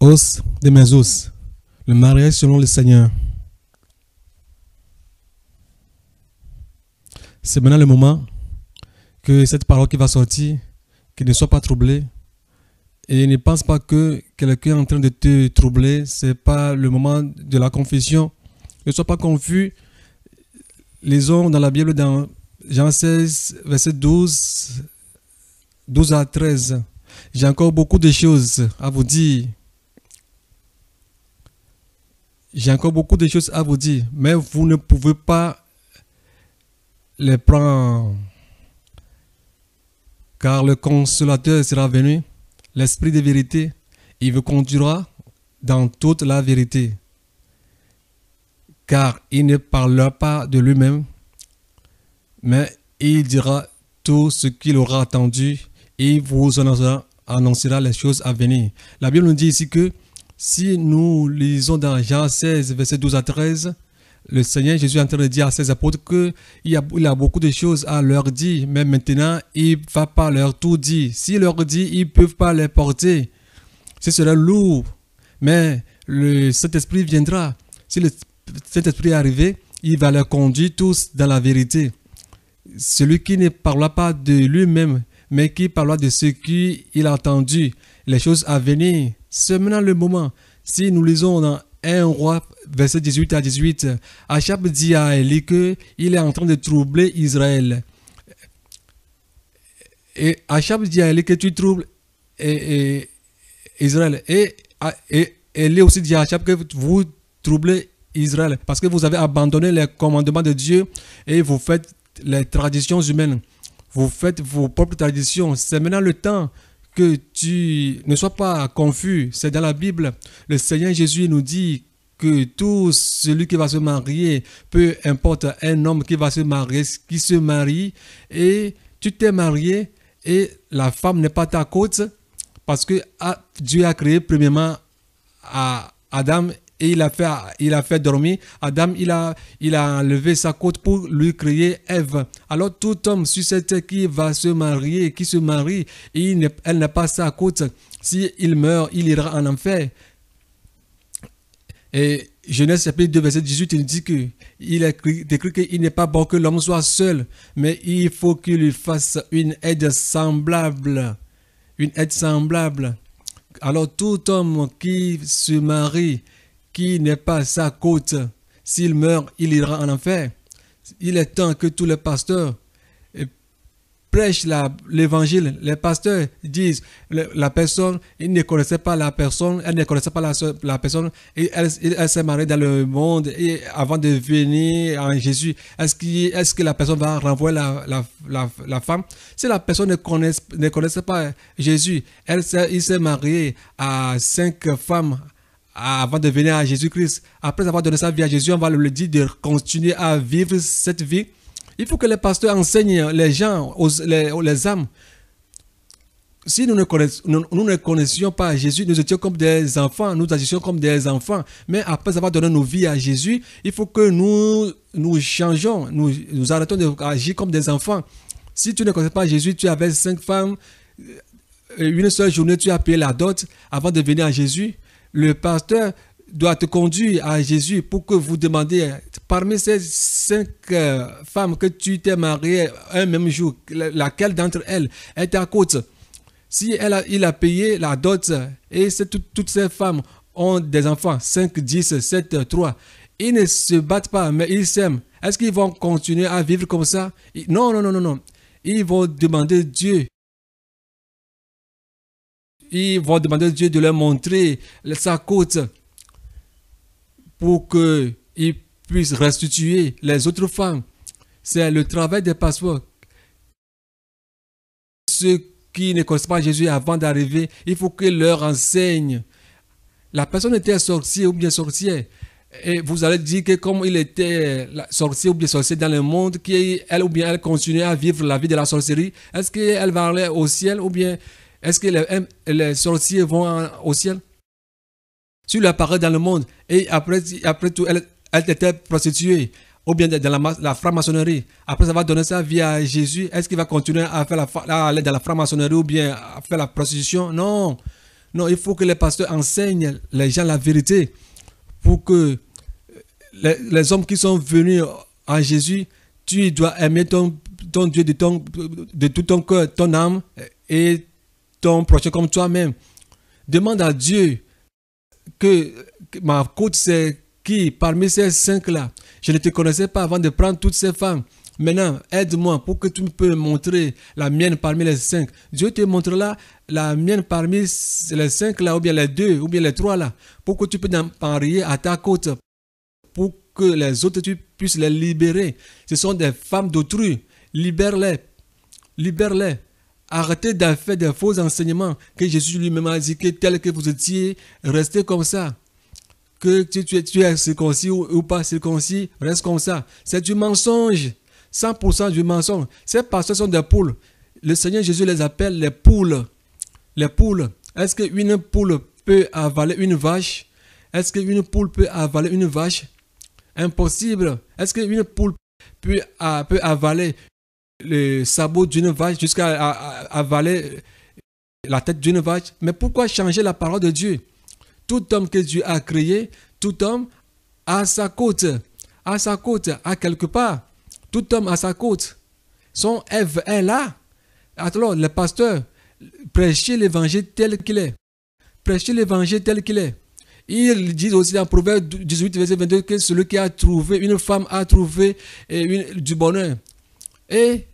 Os de mes os, le mariage selon le Seigneur. C'est maintenant le moment que cette parole qui va sortir, qu'il ne soit pas troublé. Et ne pense pas que quelqu'un est en train de te troubler. Ce n'est pas le moment de la confession. Ne sois pas confus. Lisons dans la Bible, dans Jean 16, verset 12 à 13. J'ai encore beaucoup de choses à vous dire. J'ai encore beaucoup de choses à vous dire, mais vous ne pouvez pas les prendre. Car le consolateur sera venu, l'esprit de vérité, il vous conduira dans toute la vérité. Car il ne parlera pas de lui-même, mais il dira tout ce qu'il aura entendu et vous annoncera les choses à venir. La Bible nous dit ici que si nous lisons dans Jean 16, verset 12 à 13, le Seigneur Jésus est en train de dire à ses apôtres qu'il a beaucoup de choses à leur dire, mais maintenant, il ne va pas leur tout dire. S'il leur dit, ils ne peuvent pas les porter. Ce serait lourd. Mais le Saint-Esprit viendra. Si le Saint-Esprit est arrivé, il va les conduire tous dans la vérité. Celui qui ne parlera pas de lui-même, mais qui parlera de ce qu'il a entendu, les choses à venir. C'est maintenant le moment. Si nous lisons dans 1 Roi, verset 18 à 18, Achab dit à Élie qu'il est en train de troubler Israël. Et Achab dit à Élie que tu troubles Israël. Et Élie aussi dit à Achab que vous troublez Israël parce que vous avez abandonné les commandements de Dieu et vous faites les traditions humaines. Vous faites vos propres traditions. C'est maintenant le temps que tu ne sois pas confus. C'est dans la Bible. Le Seigneur Jésus nous dit que tout celui qui va se marier, peu importe un homme qui va se marier, qui se marie, et tu t'es marié et la femme n'est pas ta côte parce que Dieu a créé premièrement Adam et il a fait dormir. Adam, il a enlevé sa côte pour lui créer Ève. Alors tout homme sur cette terre qui va se marier, qui se marie, elle n'a pas sa côte. S'il meurt, il ira en enfer. Et Genèse chapitre 2, verset 18, il dit qu'il est écrit qu'il n'est pas bon que l'homme soit seul, mais il faut qu'il lui fasse une aide semblable. Une aide semblable. Alors tout homme qui se marie, qui n'est pas sa côte, s'il meurt, il ira en enfer. Il est temps que tous les pasteurs prêchent l'évangile. Les pasteurs disent, la personne, ils ne connaissaient pas la personne, elle ne connaissait pas la personne, et elle s'est mariée dans le monde, et avant de venir en Jésus, est-ce que la personne va renvoyer la femme? Si la personne ne connaissait pas Jésus, il s'est marié à 5 femmes, avant de venir à Jésus-Christ. Après avoir donné sa vie à Jésus, on va lui dire de continuer à vivre cette vie. Il faut que les pasteurs enseignent les gens, les âmes. Si nous ne connaissions pas Jésus, nous étions comme des enfants, nous agissions comme des enfants. Mais après avoir donné nos vies à Jésus, il faut que nous changeons, nous arrêtons d'agir comme des enfants. Si tu ne connais pas Jésus, tu avais 5 femmes, une seule journée, tu as payé la dot avant de venir à Jésus. Le pasteur doit te conduire à Jésus pour que vous demandiez, parmi ces 5 femmes que tu t'es marié un même jour, laquelle d'entre elles est ta côte? Si il a payé la dot et toutes ces femmes ont des enfants, 5, 10, 7, 3, ils ne se battent pas, mais ils s'aiment. Est-ce qu'ils vont continuer à vivre comme ça? Non, non, non, non, non. Ils vont demander Dieu. Ils vont demander à Dieu de leur montrer sa côte pour qu'ils puissent restituer les autres femmes. C'est le travail des pasteurs. Ceux qui ne connaissent pas Jésus avant d'arriver, il faut qu'ils leur enseignent. La personne était sorcière ou bien sorcière. Et vous allez dire que comme il était sorcier ou bien sorcière dans le monde, elle continuait à vivre la vie de la sorcellerie, est-ce qu'elle va aller au ciel ou bien est-ce que les sorciers vont au ciel? Si elle apparaît dans le monde et après tout, elle était prostituée ou bien dans la franc-maçonnerie, après avoir donné sa vie à Jésus, est-ce qu'il va continuer à aller dans la franc-maçonnerie ou bien à faire la prostitution? Non. Non, il faut que les pasteurs enseignent les gens la vérité pour que les hommes qui sont venus en Jésus, tu dois aimer ton Dieu de tout ton cœur, ton âme et ton prochain comme toi-même. Demande à Dieu que ma côte c'est qui parmi ces cinq-là. Je ne te connaissais pas avant de prendre toutes ces femmes. Maintenant, aide-moi pour que tu peux me montrer la mienne parmi les cinq. Dieu te montrera la mienne parmi les cinq là, ou bien les deux, ou bien les trois là, pour que tu peux t'enrier à ta côte, pour que les autres, tu puisses les libérer. Ce sont des femmes d'autrui. Libère-les. Libère-les. Arrêtez de faire des faux enseignements que Jésus lui-même a dit que tel que vous étiez, restez comme ça. Que tu es circoncis ou pas circoncis, reste comme ça. C'est du mensonge. 100% du mensonge. Ces pasteurs sont des poules. Le Seigneur Jésus les appelle les poules. Les poules. Est-ce qu'une poule peut avaler une vache? Est-ce qu'une poule peut avaler une vache? Impossible. Est-ce qu'une poule peut avaler le sabot d'une vache jusqu'à avaler la tête d'une vache? Mais pourquoi changer la parole de Dieu? Tout homme que Dieu a créé, tout homme a sa côte, à quelque part. Tout homme a sa côte. Son Ève est là. Alors, le pasteur, prêchez l'évangile tel qu'il est. Prêchez l'évangile tel qu'il est. Il dit aussi dans Proverbe 18, verset 22, que celui qui a trouvé une femme a trouvé du bonheur. Et,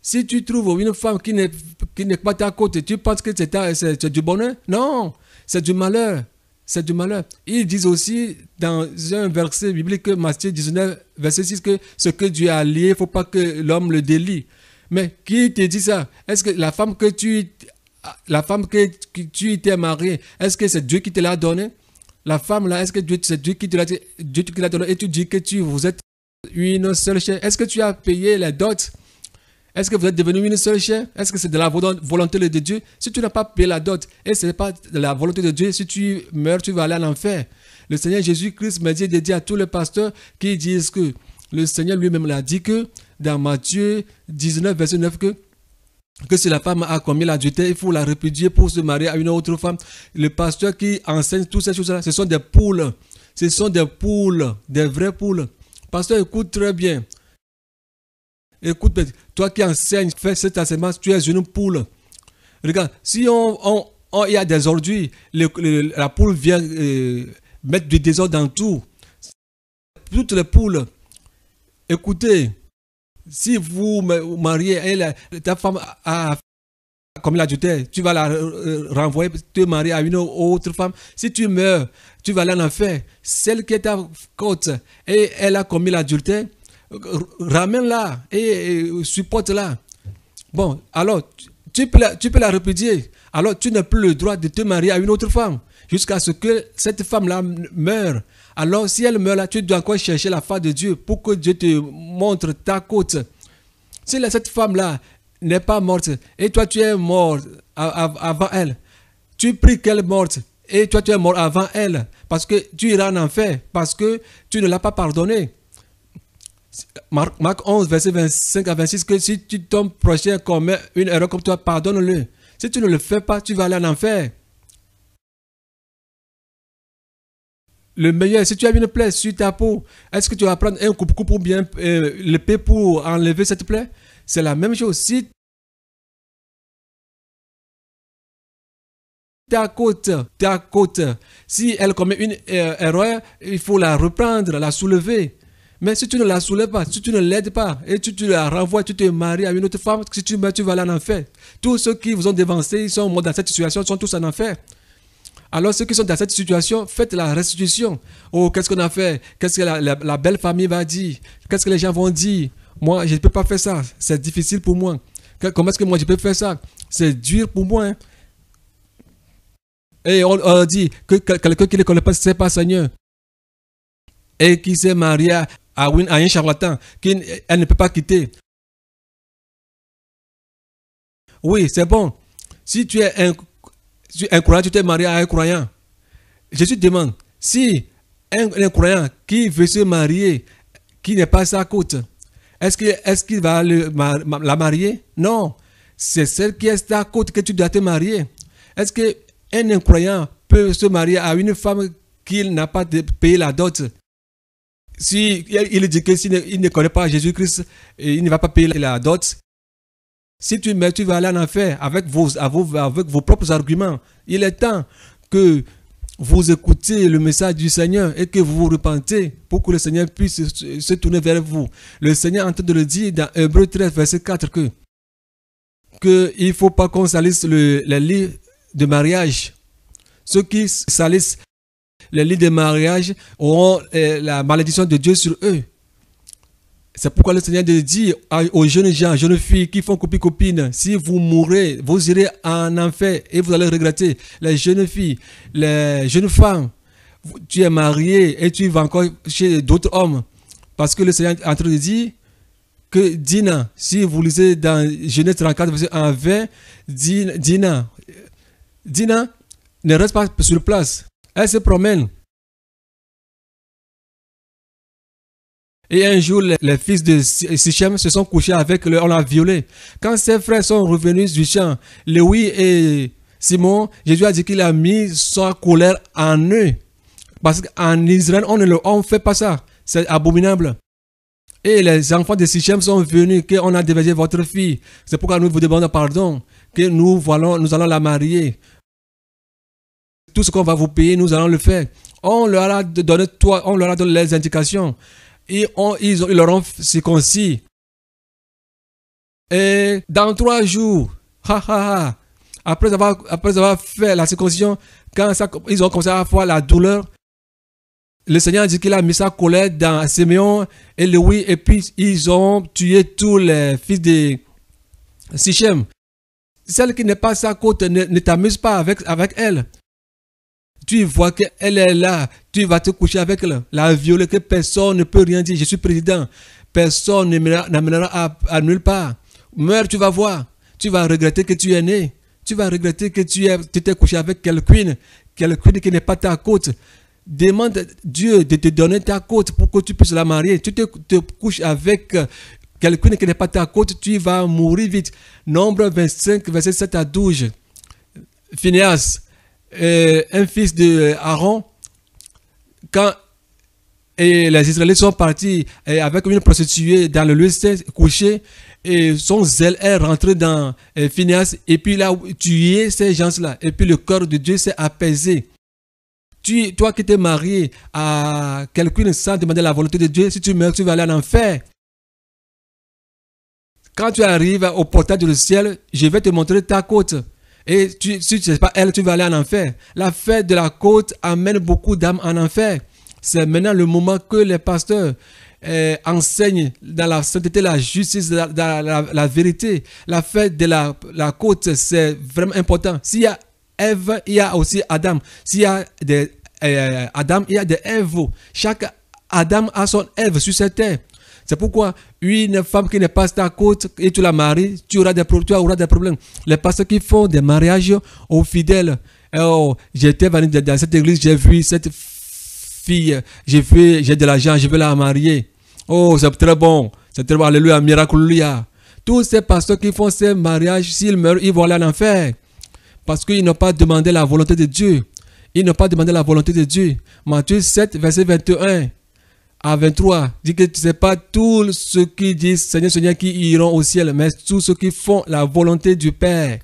si tu trouves une femme qui n'est pas ta côte, tu penses que c'est du bonheur? Non, c'est du malheur. C'est du malheur. Ils disent aussi dans un verset biblique, Matthieu 19, verset 6, que ce que Dieu a lié, il ne faut pas que l'homme le délie. Mais qui te dit ça? Est-ce que la femme que tu t'es mariée, est-ce que c'est Dieu qui te l'a donnée? La femme là, est-ce que c'est Dieu qui te l'a donnée et tu dis que vous êtes une seule chair? Est-ce que tu as payé les dots? Est-ce que vous êtes devenu une seule chair? Est-ce que c'est de la volonté de Dieu? Si tu n'as pas payé la dot et ce n'est pas de la volonté de Dieu, si tu meurs, tu vas aller en enfer. Le Seigneur Jésus-Christ m'a dit de dire à tous les pasteurs qui disent que le Seigneur lui-même l'a dit que dans Matthieu 19, verset 9, que si la femme a commis l'adultère, il faut la répudier pour se marier à une autre femme. Le pasteur qui enseigne toutes ces choses-là, ce sont des poules. Ce sont des poules, des vraies poules. Pasteur, écoute très bien. Écoute, toi qui enseignes, fais cet enseignement, tu es une poule. Regarde, si il y a des ordures, la poule vient mettre du désordre dans tout. Toutes les poules, écoutez, si vous mariez et ta femme a commis l'adultère, tu vas la renvoyer, te marier à une autre femme. Si tu meurs, tu vas aller en enfer. Celle qui est ta côte et elle a commis l'adultère, ramène-la et supporte-la. Bon, alors, tu peux la répudier. Alors, tu n'as plus le droit de te marier à une autre femme jusqu'à ce que cette femme-là meure. Alors, si elle meurt là, tu dois encore chercher la face de Dieu pour que Dieu te montre ta côte. Si cette femme-là n'est pas morte et toi, tu es mort avant elle, tu pries qu'elle est morte et toi, tu es mort avant elle parce que tu iras en enfer, parce que tu ne l'as pas pardonné. Marc 11, verset 25 à 26, que si ton prochain commet une erreur comme toi, pardonne-le. Si tu ne le fais pas, tu vas aller en enfer. Le meilleur, si tu as une plaie sur ta peau, est-ce que tu vas prendre un coupe-coupe ou bien l'épée pour enlever cette plaie? C'est la même chose. Si ta côte, si elle commet une erreur, il faut la reprendre, la soulever. Mais si tu ne la soulèves pas, si tu ne l'aides pas, et tu la renvoies, tu te maries à une autre femme, si tu meurs, tu vas aller en enfer. Tous ceux qui vous ont dévancé, ils sont dans cette situation, sont tous en enfer. Alors ceux qui sont dans cette situation, faites la restitution. Oh, qu'est-ce qu'on a fait? Qu'est-ce que la belle famille va dire? Qu'est-ce que les gens vont dire? Moi, je ne peux pas faire ça. C'est difficile pour moi. Comment est-ce que moi, je peux faire ça? C'est dur pour moi. Hein? Et on dit que quelqu'un qui ne connaît pas, c'est pas Seigneur. Et qui s'est marié à un charlatan qu'elle ne peut pas quitter. Oui, c'est bon. Si tu es un croyant, tu t'es marié à un croyant. Jésus demande, si un croyant qui veut se marier, qui n'est pas sa côte, est-ce qu'il va la marier? Non. C'est celle qui est sa côte que tu dois te marier. Est-ce qu'un incroyant peut se marier à une femme qu'il n'a pas payé la dot? Si il dit que s'il ne connaît pas Jésus-Christ, il ne va pas payer la dot. Si tu meurs, tu vas aller en enfer avec vos propres arguments. Il est temps que vous écoutez le message du Seigneur et que vous vous repentez pour que le Seigneur puisse se tourner vers vous. Le Seigneur est en train de le dire dans Hébreux 13, verset 4 que il ne faut pas qu'on salisse les lits de mariage. Ceux qui salissent les lits de mariage auront la malédiction de Dieu sur eux. C'est pourquoi le Seigneur dit aux jeunes gens, jeunes filles qui font copine, si vous mourrez, vous irez en enfer et vous allez regretter. Les jeunes filles, les jeunes femmes, tu es marié et tu vas encore chez d'autres hommes. Parce que le Seigneur est en train de dire que Dina, si vous lisez dans Genèse 34, verset 1 20, Dina ne reste pas sur place. Elle se promène. Et un jour, les fils de Sichem se sont couchés avec eux, on l'a violé. Quand ses frères sont revenus du champ, Lévi et Simon, Jésus a dit qu'il a mis sa colère en eux. Parce qu'en Israël, on ne fait pas ça. C'est abominable. Et les enfants de Sichem sont venus, qu'on a déversé votre fille. C'est pourquoi nous vous demandons pardon, que nous allons la marier. Tout ce qu'on va vous payer, nous allons le faire. On leur a donné les indications. Et ils leur ont circoncis. Et dans 3 jours, après avoir fait la circoncision, quand ils ont commencé à avoir la douleur, le Seigneur a dit qu'il a mis sa colère dans Siméon et Lévi, et puis ils ont tué tous les fils de Sichem. Celle qui n'est pas sa côte, ne t'amuse pas avec elle. Tu vois qu'elle est là, tu vas te coucher avec elle, la violer, que personne ne peut rien dire. Je suis président, personne n'amènera à nulle part. Meurs, tu vas voir, tu vas regretter que tu es né, tu vas regretter que tu t'es couché avec quelqu'un qui n'est pas ta côte. Demande Dieu de te donner ta côte pour que tu puisses la marier. Tu te couches avec quelqu'un qui n'est pas ta côte, tu vas mourir vite. Nombre 25, verset 7 à 12. Phinéas, un fils de Aaron, quand les Israélites sont partis avec une prostituée dans le lieu saint couché, et son zèle est rentré dans Phinéas, et puis il a tué ces gens-là, et puis le cœur de Dieu s'est apaisé. Toi qui t'es marié à quelqu'un sans demander la volonté de Dieu, si tu meurs, tu vas aller en enfer. Quand tu arrives au portail du ciel, je vais te montrer ta côte. Et si tu ne sais pas elle, tu vas aller en enfer. La fête de la côte amène beaucoup d'âmes en enfer. C'est maintenant le moment que les pasteurs enseignent dans la sainteté, la justice, la vérité. La fête de la côte, c'est vraiment important. S'il y a Ève, il y a aussi Adam. S'il y a des Adam, il y a des Ève. Chaque Adam a son Ève sur cette terre. C'est pourquoi une femme qui n'est pas ta côte et tu la maries, tu auras des problèmes. Les pasteurs qui font des mariages aux fidèles. Oh, j'étais venu dans cette église, j'ai vu cette fille, j'ai de l'argent, je veux la marier. Oh, c'est très bon, alléluia, miracle, alléluia. Tous ces pasteurs qui font ces mariages, s'ils meurent, ils vont aller en enfer. Parce qu'ils n'ont pas demandé la volonté de Dieu. Ils n'ont pas demandé la volonté de Dieu. Matthieu 7, verset 21 à 23, dit que ce n'est pas tous ceux qui disent Seigneur, Seigneur qui iront au ciel, mais tous ceux qui font la volonté du Père.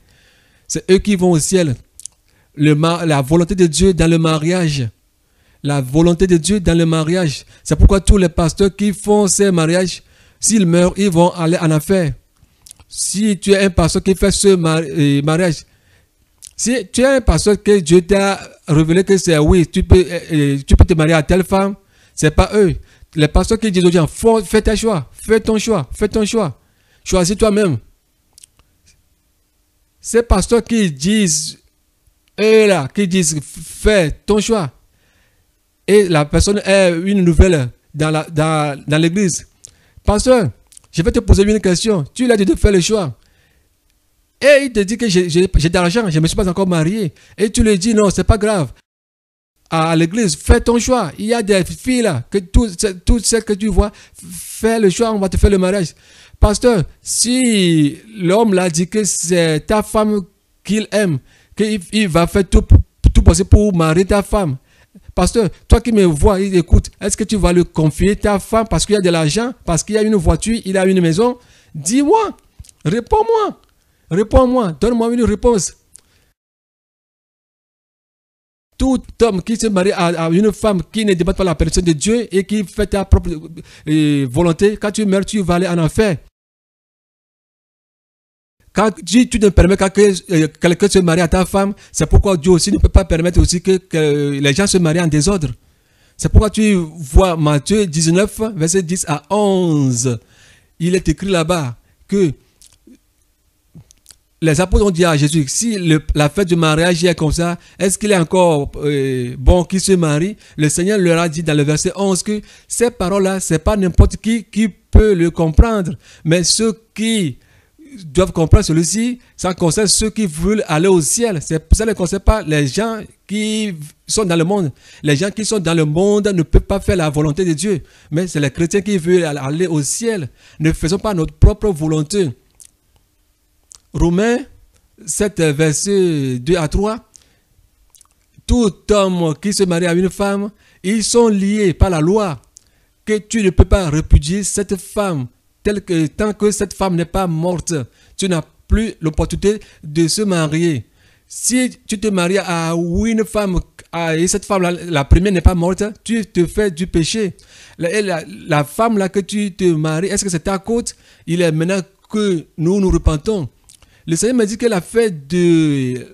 C'est eux qui vont au ciel. La volonté de Dieu dans le mariage. La volonté de Dieu dans le mariage. C'est pourquoi tous les pasteurs qui font ces mariages, s'ils meurent, ils vont aller en enfer. Si tu es un pasteur qui fait ce mariage, si tu es un pasteur que Dieu t'a révélé que c'est oui, tu peux te marier à telle femme, c'est pas eux. Les pasteurs qui disent aux gens, fais tes choix, fais ton choix. Choisis toi-même. Ces pasteurs qui disent, fais ton choix. Et la personne est une nouvelle dans l'église. Pasteur, je vais te poser une question. Tu l'as dit de faire le choix. Et il te dit que j'ai de l'argent, je ne me suis pas encore marié. Et tu lui dis non, c'est pas grave. À l'église, fais ton choix. Il y a des filles là, que toutes celles que tu vois, fais le choix, on va te faire le mariage. Pasteur, si l'homme l'a dit que c'est ta femme qu'il aime, qu'il va faire tout possible pour marier ta femme. Pasteur, toi qui me vois, écoute, est-ce que tu vas le confier ta femme parce qu'il y a de l'argent, parce qu'il y a une voiture, il a une maison? Dis-moi, réponds-moi, donne-moi une réponse. Tout homme qui se marie à une femme qui ne demande pas la permission de Dieu et qui fait ta propre volonté, quand tu meurs, tu vas aller en enfer. Quand tu ne permets pas que quelqu'un se marie à ta femme, c'est pourquoi Dieu aussi ne peut pas permettre aussi que les gens se marient en désordre. C'est pourquoi tu vois Matthieu 19, verset 10 à 11. Il est écrit là-bas que les apôtres ont dit à Jésus, si la fête du mariage est comme ça, est-ce qu'il est encore bon qu'il se marie? Le Seigneur leur a dit dans le verset 11 que ces paroles-là, ce n'est pas n'importe qui peut le comprendre, mais ceux qui doivent comprendre celui-ci, ça concerne ceux qui veulent aller au ciel. Ça ne concerne pas les gens qui sont dans le monde. Les gens qui sont dans le monde ne peuvent pas faire la volonté de Dieu, mais c'est les chrétiens qui veulent aller au ciel. Ne faisons pas notre propre volonté. Romains 7, verset 2 à 3. Tout homme qui se marie à une femme, ils sont liés par la loi, que tu ne peux pas répudier cette femme tant que cette femme n'est pas morte. Tu n'as plus l'opportunité de se marier. Si tu te maries à une femme et cette femme, la première n'est pas morte, tu te fais du péché. La femme là que tu te maries, est-ce que c'est ta côte? Il est maintenant que nous repentons. Le Seigneur me dit que la fête des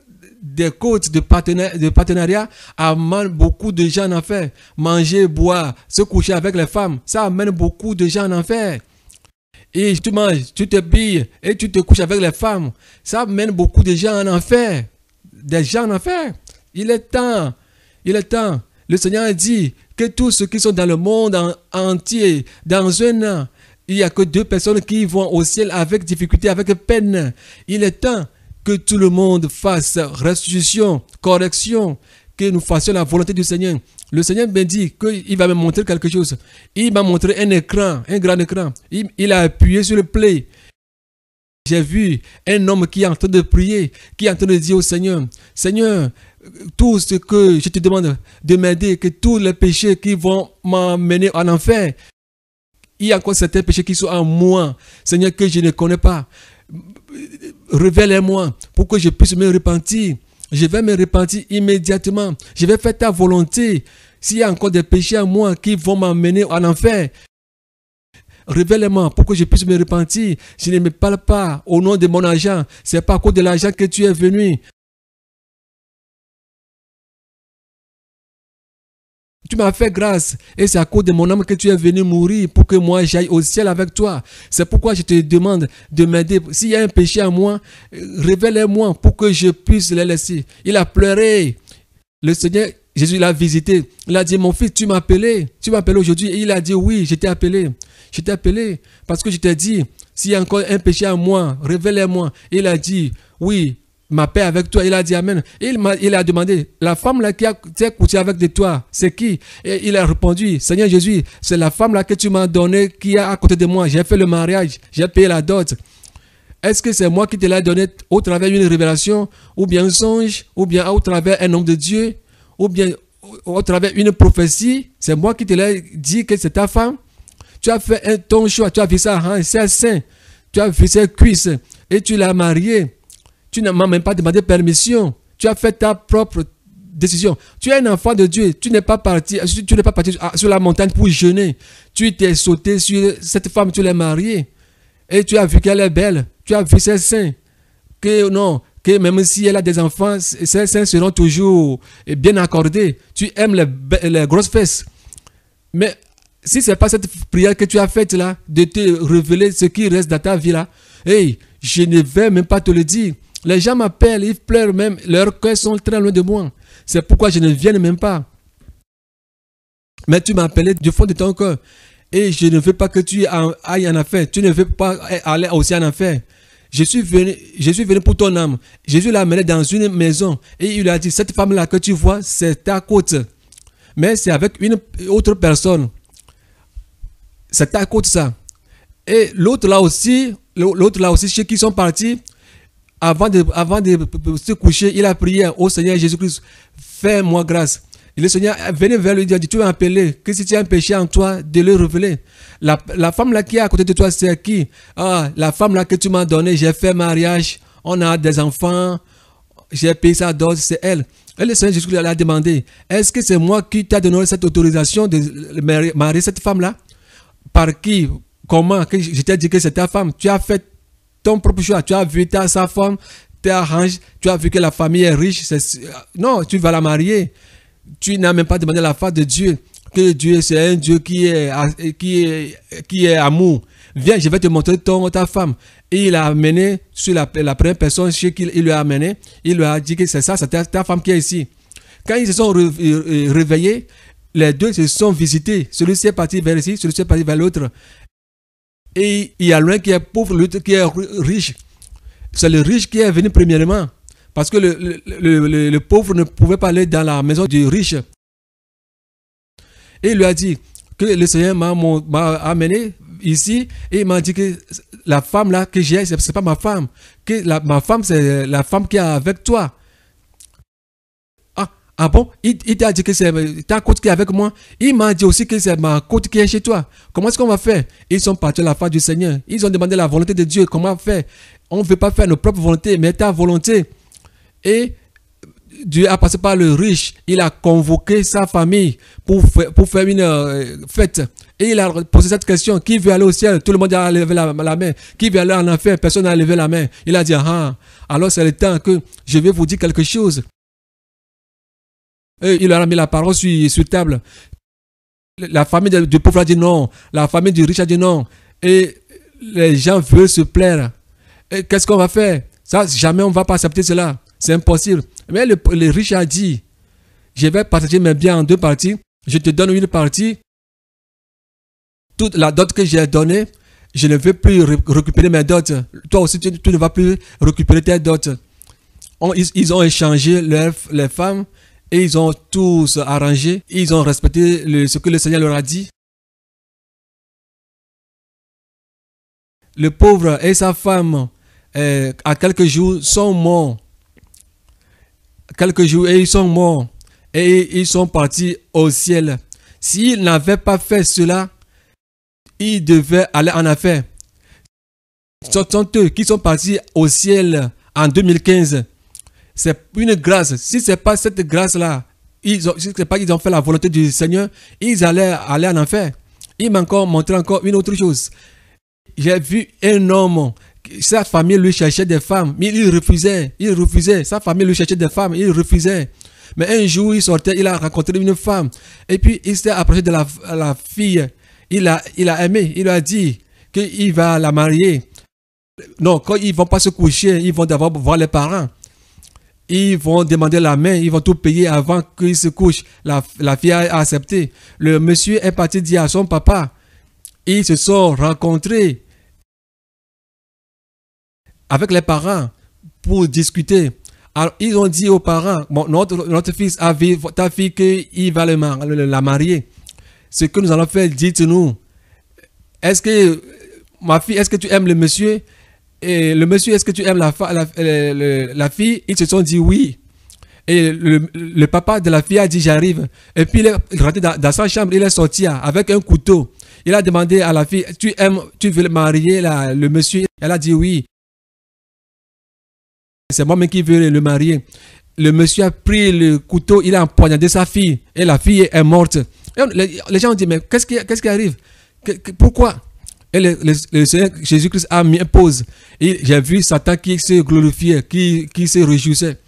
côtes de partenariat amène beaucoup de gens en enfer. Manger, boire, se coucher avec les femmes, ça amène beaucoup de gens en enfer. Et tu manges, tu te billes et tu te couches avec les femmes, ça amène beaucoup de gens en enfer. Des gens en enfer. Il est temps. Le Seigneur a dit que tous ceux qui sont dans le monde entier, dans un an, il n'y a que 2 personnes qui vont au ciel avec difficulté, avec peine. Il est temps que tout le monde fasse restitution, correction, que nous fassions la volonté du Seigneur. Le Seigneur me dit qu'il va me montrer quelque chose. Il m'a montré un écran, un grand écran. Il a appuyé sur le play. J'ai vu un homme qui est en train de prier, qui est en train de dire au Seigneur, Seigneur, tout ce que je te demande de m'aider, que tous les péchés qui vont m'emmener en enfer, il y a encore certains péchés qui sont en moi, Seigneur, que je ne connais pas. Révèle-moi pour que je puisse me repentir. Je vais me repentir immédiatement. Je vais faire ta volonté. S'il y a encore des péchés en moi qui vont m'emmener en enfer, révèle-moi pour que je puisse me repentir. Je ne me parle pas au nom de mon argent. Ce n'est pas à cause de l'argent que tu es venu. Tu m'as fait grâce et c'est à cause de mon âme que tu es venu mourir pour que moi j'aille au ciel avec toi. C'est pourquoi je te demande de m'aider. S'il y a un péché en moi, révèle-moi pour que je puisse le laisser. Il a pleuré. Le Seigneur Jésus l'a visité. Il a dit, mon fils, tu m'as appelé. Tu m'as appelé aujourd'hui. Et il a dit, oui, je t'ai appelé. Je t'ai appelé parce que je t'ai dit, s'il y a encore un péché en moi, révèle-moi. Il a dit, oui, ma paix avec toi. Il a dit amen. Il a demandé, la femme là qui a couché avec de toi, c'est qui? Et il a répondu, Seigneur Jésus, c'est la femme là que tu m'as donnée qui est à côté de moi. J'ai fait le mariage, j'ai payé la dot. Est-ce que c'est moi qui te l'ai donné au travers d'une révélation, ou bien un songe, ou bien au travers un homme de Dieu, ou bien au travers une prophétie? C'est moi qui te l'ai dit que c'est ta femme. Tu as fait ton choix, tu as vu ça à ses seins, tu as vu ses cuisses, et tu l'as mariée. Tu ne m'as même pas demandé permission. Tu as fait ta propre décision. Tu es un enfant de Dieu. Tu n'es pas parti sur la montagne pour jeûner. Tu t'es sauté sur cette femme, tu l'as mariée. Et tu as vu qu'elle est belle. Tu as vu ses seins. Que même si elle a des enfants, ses seins seront toujours bien accordés. Tu aimes les grosses fesses. Mais si ce n'est pas cette prière que tu as faite là, de te révéler ce qui reste dans ta vie là, hey, je ne vais même pas te le dire. Les gens m'appellent, ils pleurent même, leurs cœurs sont très loin de moi. C'est pourquoi je ne viens même pas. Mais tu m'as appelé du fond de ton cœur. Et je ne veux pas que tu ailles en enfer. Tu ne veux pas aller aussi en enfer. Je suis venu pour ton âme. Jésus l'a amené dans une maison. Et il a dit, cette femme-là que tu vois, c'est ta côte. Mais c'est avec une autre personne. C'est ta côte ça. Et l'autre là aussi, ceux qui sont partis, avant de se coucher, il a prié au Seigneur Jésus-Christ, fais-moi grâce. Et le Seigneur venait vers lui et dit, tu es appelé, que si tu as un péché en toi, de le révéler. La femme là qui est à côté de toi, c'est qui? Ah, la femme là que tu m'as donnée, j'ai fait mariage, on a des enfants, j'ai payé ça dot, c'est elle. Et le Seigneur Jésus lui a demandé, est-ce que c'est moi qui t'ai donné cette autorisation de marier cette femme-là? Par qui? Comment? Que je t'ai dit que c'est ta femme. Tu as fait ton propre choix. Tu as vu sa femme, tu arranges, tu as vu que la famille est riche. Non, tu vas la marier. Tu n'as même pas demandé la face de Dieu. Que Dieu, c'est un Dieu qui est amour. Viens, je vais te montrer ta femme. Et il a amené sur la première personne chez qui il lui a amené. Il lui a dit que c'est ça, c'est ta femme qui est ici. Quand ils se sont réveillés, les deux se sont visités. Celui-ci est parti vers ici, celui-ci est parti vers l'autre. Et il y a l'un qui est pauvre, l'autre qui est riche. C'est le riche qui est venu premièrement. Parce que le pauvre ne pouvait pas aller dans la maison du riche. Et il lui a dit que le Seigneur m'a amené ici et il m'a dit que la femme là que j'ai, c'est pas ma femme. Que ma femme, c'est la femme qui est avec toi. Ah bon? Il t'a dit que c'est ta côte qui est avec moi. Il m'a dit aussi que c'est ma côte qui est chez toi. Comment est-ce qu'on va faire? Ils sont partis à la face du Seigneur. Ils ont demandé la volonté de Dieu. Comment faire? On ne veut pas faire nos propres volontés, mais ta volonté. Et Dieu a passé par le riche. Il a convoqué sa famille pour faire une fête. Et il a posé cette question. Qui veut aller au ciel? Tout le monde a levé la main. Qui veut aller en enfer? Personne n'a levé la main. Il a dit, ah, alors c'est le temps que je vais vous dire quelque chose. Et il leur a mis la parole sur table. La famille du pauvre a dit non. La famille du riche a dit non. Et les gens veulent se plaire. Et qu'est-ce qu'on va faire? Ça, jamais on ne va pas accepter cela. C'est impossible. Mais le riche a dit, je vais partager mes biens en deux parties. Je te donne une partie. Toute la dot que j'ai donnée, je ne veux plus récupérer mes dots. Toi aussi, tu ne vas plus récupérer tes dots. Ils ont échangé les femmes et ils ont tous arrangé. Ils ont respecté ce que le Seigneur leur a dit. Le pauvre et sa femme, à quelques jours, sont morts. Quelques jours et ils sont morts. Et ils sont partis au ciel. S'ils n'avaient pas fait cela, ils devaient aller en affaires. Ce sont eux qui sont partis au ciel en 2015. C'est une grâce. Si ce n'est pas cette grâce-là, si ce n'est pas qu'ils ont fait la volonté du Seigneur, ils allaient aller en enfer. Il m'a encore montré encore une autre chose. J'ai vu un homme, sa famille lui cherchait des femmes, mais il refusait. Sa famille lui cherchait des femmes, il refusait. Mais un jour, il sortait, il a rencontré une femme. Et puis, il s'est approché de la fille. Il a aimé, il a dit qu'il va la marier. Non, quand ils ne vont pas se coucher, ils vont d'abord voir les parents. Ils vont demander la main, ils vont tout payer avant qu'ils se couchent. La fille a accepté. Le monsieur est parti dire à son papa. Ils se sont rencontrés avec les parents pour discuter. Alors, ils ont dit aux parents, bon, notre fils a vu ta fille qu'il va la marier. Ce que nous allons faire, dites-nous. Est-ce que, ma fille, est-ce que tu aimes le monsieur? Et le monsieur, est-ce que tu aimes la fille? Ils se sont dit oui. Et le papa de la fille a dit j'arrive. Et puis il est rentré dans sa chambre, il est sorti avec un couteau. Il a demandé à la fille, tu veux marier le monsieur? Elle a dit oui. C'est moi-même qui veux le marier. Le monsieur a pris le couteau, il a empoignardé sa fille. Et la fille est morte. Et les gens ont dit, mais qu'est-ce qui arrive? Pourquoi? Et le Seigneur Jésus-Christ a mis une pause. Et j'ai vu Satan qui se glorifiait, qui se réjouissait.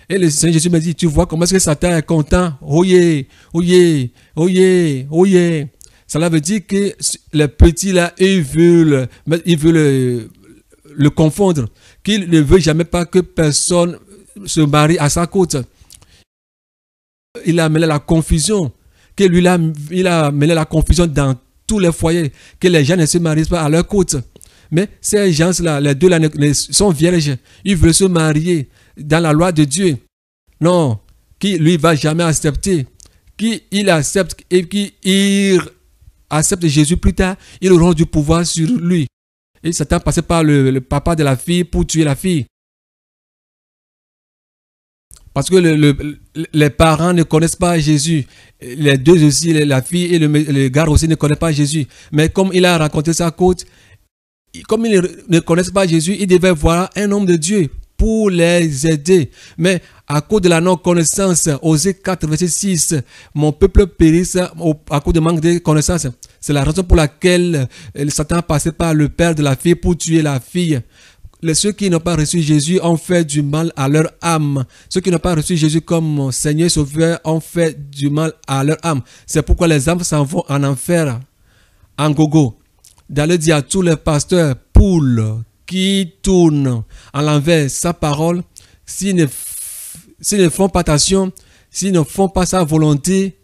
Et le Seigneur Jésus m'a dit, tu vois comment est-ce que Satan est content? Oyez, oyez, oyez, oyez. Cela veut dire que les petits là, ils veulent le confondre. Qu'il ne veut jamais pas que personne se marie à sa côte. Il a mêlé la confusion. Il a mêlé la confusion dans tous les foyers. Que les gens ne se marient pas à leur côte. Mais ces gens-là, les deux là, sont vierges. Ils veulent se marier dans la loi de Dieu. Non, qui lui va jamais accepter. Qui il accepte et qui il accepte Jésus plus tard, il aura du pouvoir sur lui. Et Satan passait par le papa de la fille pour tuer la fille. Parce que les parents ne connaissent pas Jésus. Les deux aussi, la fille et le gars aussi ne connaissent pas Jésus. Mais comme il a raconté sa côte, comme ils ne connaissent pas Jésus, ils devaient voir un homme de Dieu pour les aider. Mais à cause de la non-connaissance, Osée 4, verset 6, mon peuple périsse à cause de manque de connaissance. C'est la raison pour laquelle Satan passait par le père de la fille pour tuer la fille. Ceux qui n'ont pas reçu Jésus ont fait du mal à leur âme. Ceux qui n'ont pas reçu Jésus comme Seigneur et Sauveur ont fait du mal à leur âme. C'est pourquoi les âmes s'en vont en enfer, en gogo. D'aller dire à tous les pasteurs, poules, qui tournent en l'envers sa parole, s'ils ne font pas attention, s'ils ne font pas sa volonté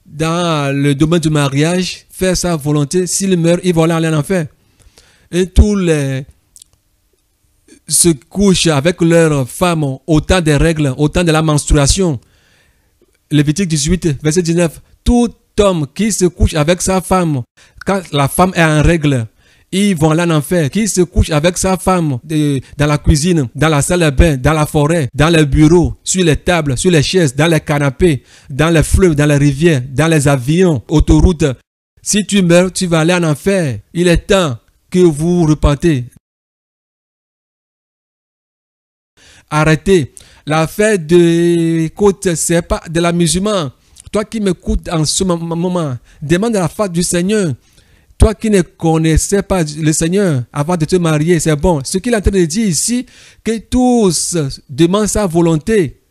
dans le domaine du mariage, faire sa volonté, s'ils meurent, ils vont aller en enfer. Et tous les se couchent avec leurs femmes au temps des règles, au temps de la menstruation. Lévitique 18, verset 19. Tout homme qui se couche avec sa femme, quand la femme est en règle, ils vont aller en enfer. Qui se couche avec sa femme dans la cuisine, dans la salle de bain, dans la forêt, dans les bureaux, sur les tables, sur les chaises, dans les canapés, dans les fleuves, dans les rivières, dans les avions, autoroutes. Si tu meurs, tu vas aller en enfer. Il est temps que vous repentez. Arrêtez. L'affaire de côte, c'est pas de la musulmane. Toi qui m'écoutes en ce moment, demande à la face du Seigneur. Toi qui ne connaissais pas le Seigneur avant de te marier, c'est bon. Ce qu'il est en train de dire ici, que tous demandent sa volonté.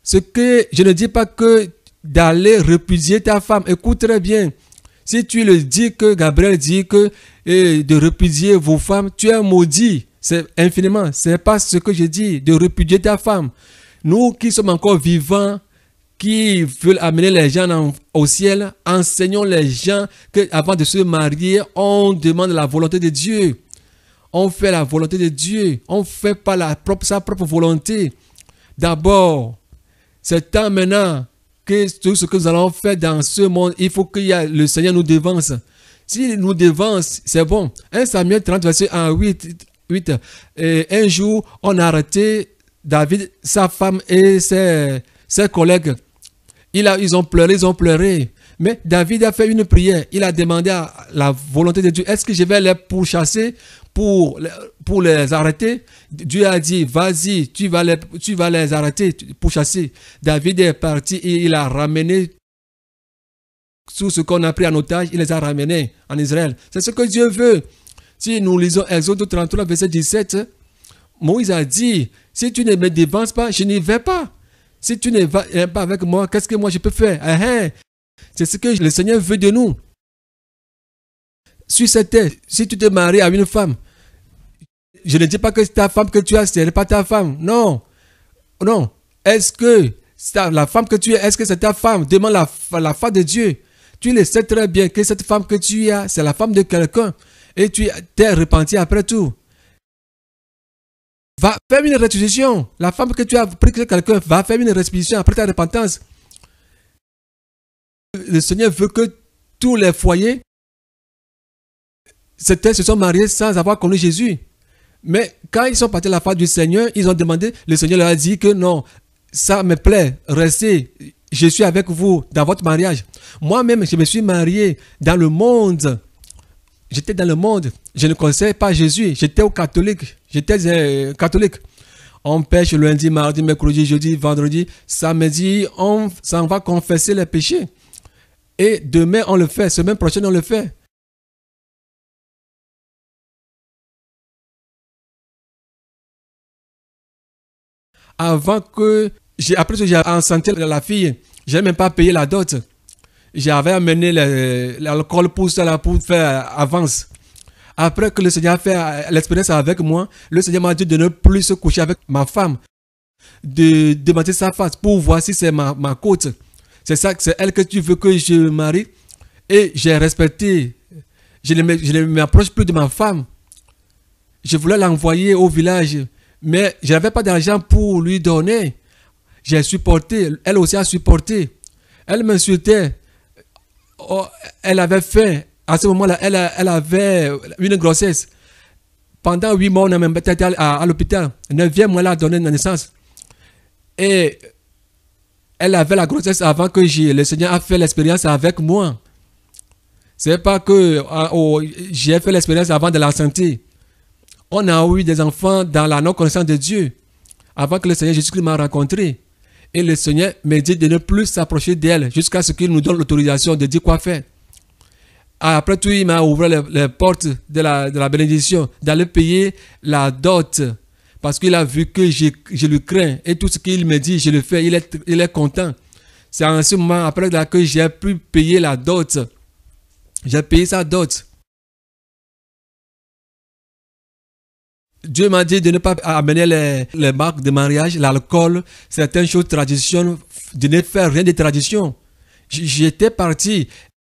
Ce que je ne dis pas que d'aller répudier ta femme. Écoute très bien. Si tu le dis que Gabriel dit que de répudier vos femmes, tu es maudit. C'est infiniment. Ce n'est pas ce que je dis, de répudier ta femme. Nous qui sommes encore vivants, qui veulent amener les gens au ciel, enseignons les gens qu'avant de se marier, on demande la volonté de Dieu. On fait la volonté de Dieu. On ne fait pas sa propre volonté. D'abord, c'est temps maintenant que tout ce que nous allons faire dans ce monde, il faut que le Seigneur nous devance. S'il nous devance, c'est bon. 1 Samuel 30, verset 8. Un jour, on a arrêté David, sa femme et ses collègues. Ils ont pleuré. Mais David a fait une prière. Il a demandé à la volonté de Dieu. Est-ce que je vais les pourchasser pour les arrêter? Dieu a dit, vas-y, tu vas les arrêter, pourchasser. David est parti et il a ramené tout ce qu'on a pris en otage. Il les a ramenés en Israël. C'est ce que Dieu veut. Si nous lisons Exode 33, verset 17, Moïse a dit, si tu ne me devances pas, je n'y vais pas. Si tu ne vas pas avec moi, qu'est-ce que moi je peux faire? C'est ce que le Seigneur veut de nous. Sur cette terre, si tu te maries à une femme, je ne dis pas que c'est ta femme que tu as, ce n'est pas ta femme. Non. Non. Est-ce que la femme que tu es, est-ce que c'est ta femme? Demande la femme de Dieu. Tu le sais très bien que cette femme que tu as, c'est la femme de quelqu'un. Et tu t'es repenti après tout. Va faire une restitution. La femme que tu as pris que quelqu'un va faire une restitution après ta repentance. Le Seigneur veut que tous les foyers se sont mariés sans avoir connu Jésus. Mais quand ils sont partis à la face du Seigneur, ils ont demandé, le Seigneur leur a dit que non, ça me plaît, restez, je suis avec vous dans votre mariage. Moi-même, je me suis marié dans le monde. J'étais dans le monde, je ne connaissais pas Jésus, j'étais catholique. On pêche lundi, mardi, mercredi, jeudi, vendredi, samedi, on s'en va confesser les péchés. Et demain, on le fait, semaine prochaine, on le fait. Avant que, après que j'ai enceinté la fille, je n'ai même pas payé la dot. J'avais amené l'alcool pour faire avance. Après que le Seigneur a fait l'expérience avec moi, le Seigneur m'a dit de ne plus se coucher avec ma femme, de demander sa face pour voir si c'est ma côte. C'est ça, c'est elle que tu veux que je me marie. Et j'ai respecté. Je ne m'approche plus de ma femme. Je voulais l'envoyer au village, mais je n'avais pas d'argent pour lui donner. J'ai supporté. Elle aussi a supporté. Elle m'insultait. Oh, elle avait faim. À ce moment-là, elle avait une grossesse. Pendant 8 mois, on a même été à l'hôpital. 9e mois, elle a donné la naissance. Et Elle avait la grossesse avant que le Seigneur a fait l'expérience avec moi. C'est pas que j'ai fait l'expérience avant de la santé. On a eu des enfants dans la non-connaissance de Dieu avant que le Seigneur Jésus-Christ m'a rencontré. Et le Seigneur m'a dit de ne plus s'approcher d'elle jusqu'à ce qu'il nous donne l'autorisation de dire quoi faire. Après tout, il m'a ouvert les portes de la bénédiction, d'aller payer la dot. Parce qu'il a vu que je le crains. Et tout ce qu'il me dit, je le fais. Il est content. C'est en ce moment, après que j'ai pu payer la dot. J'ai payé sa dot. Dieu m'a dit de ne pas amener les marques de mariage, l'alcool, certaines choses, traditions, de ne faire rien de tradition. J'étais parti.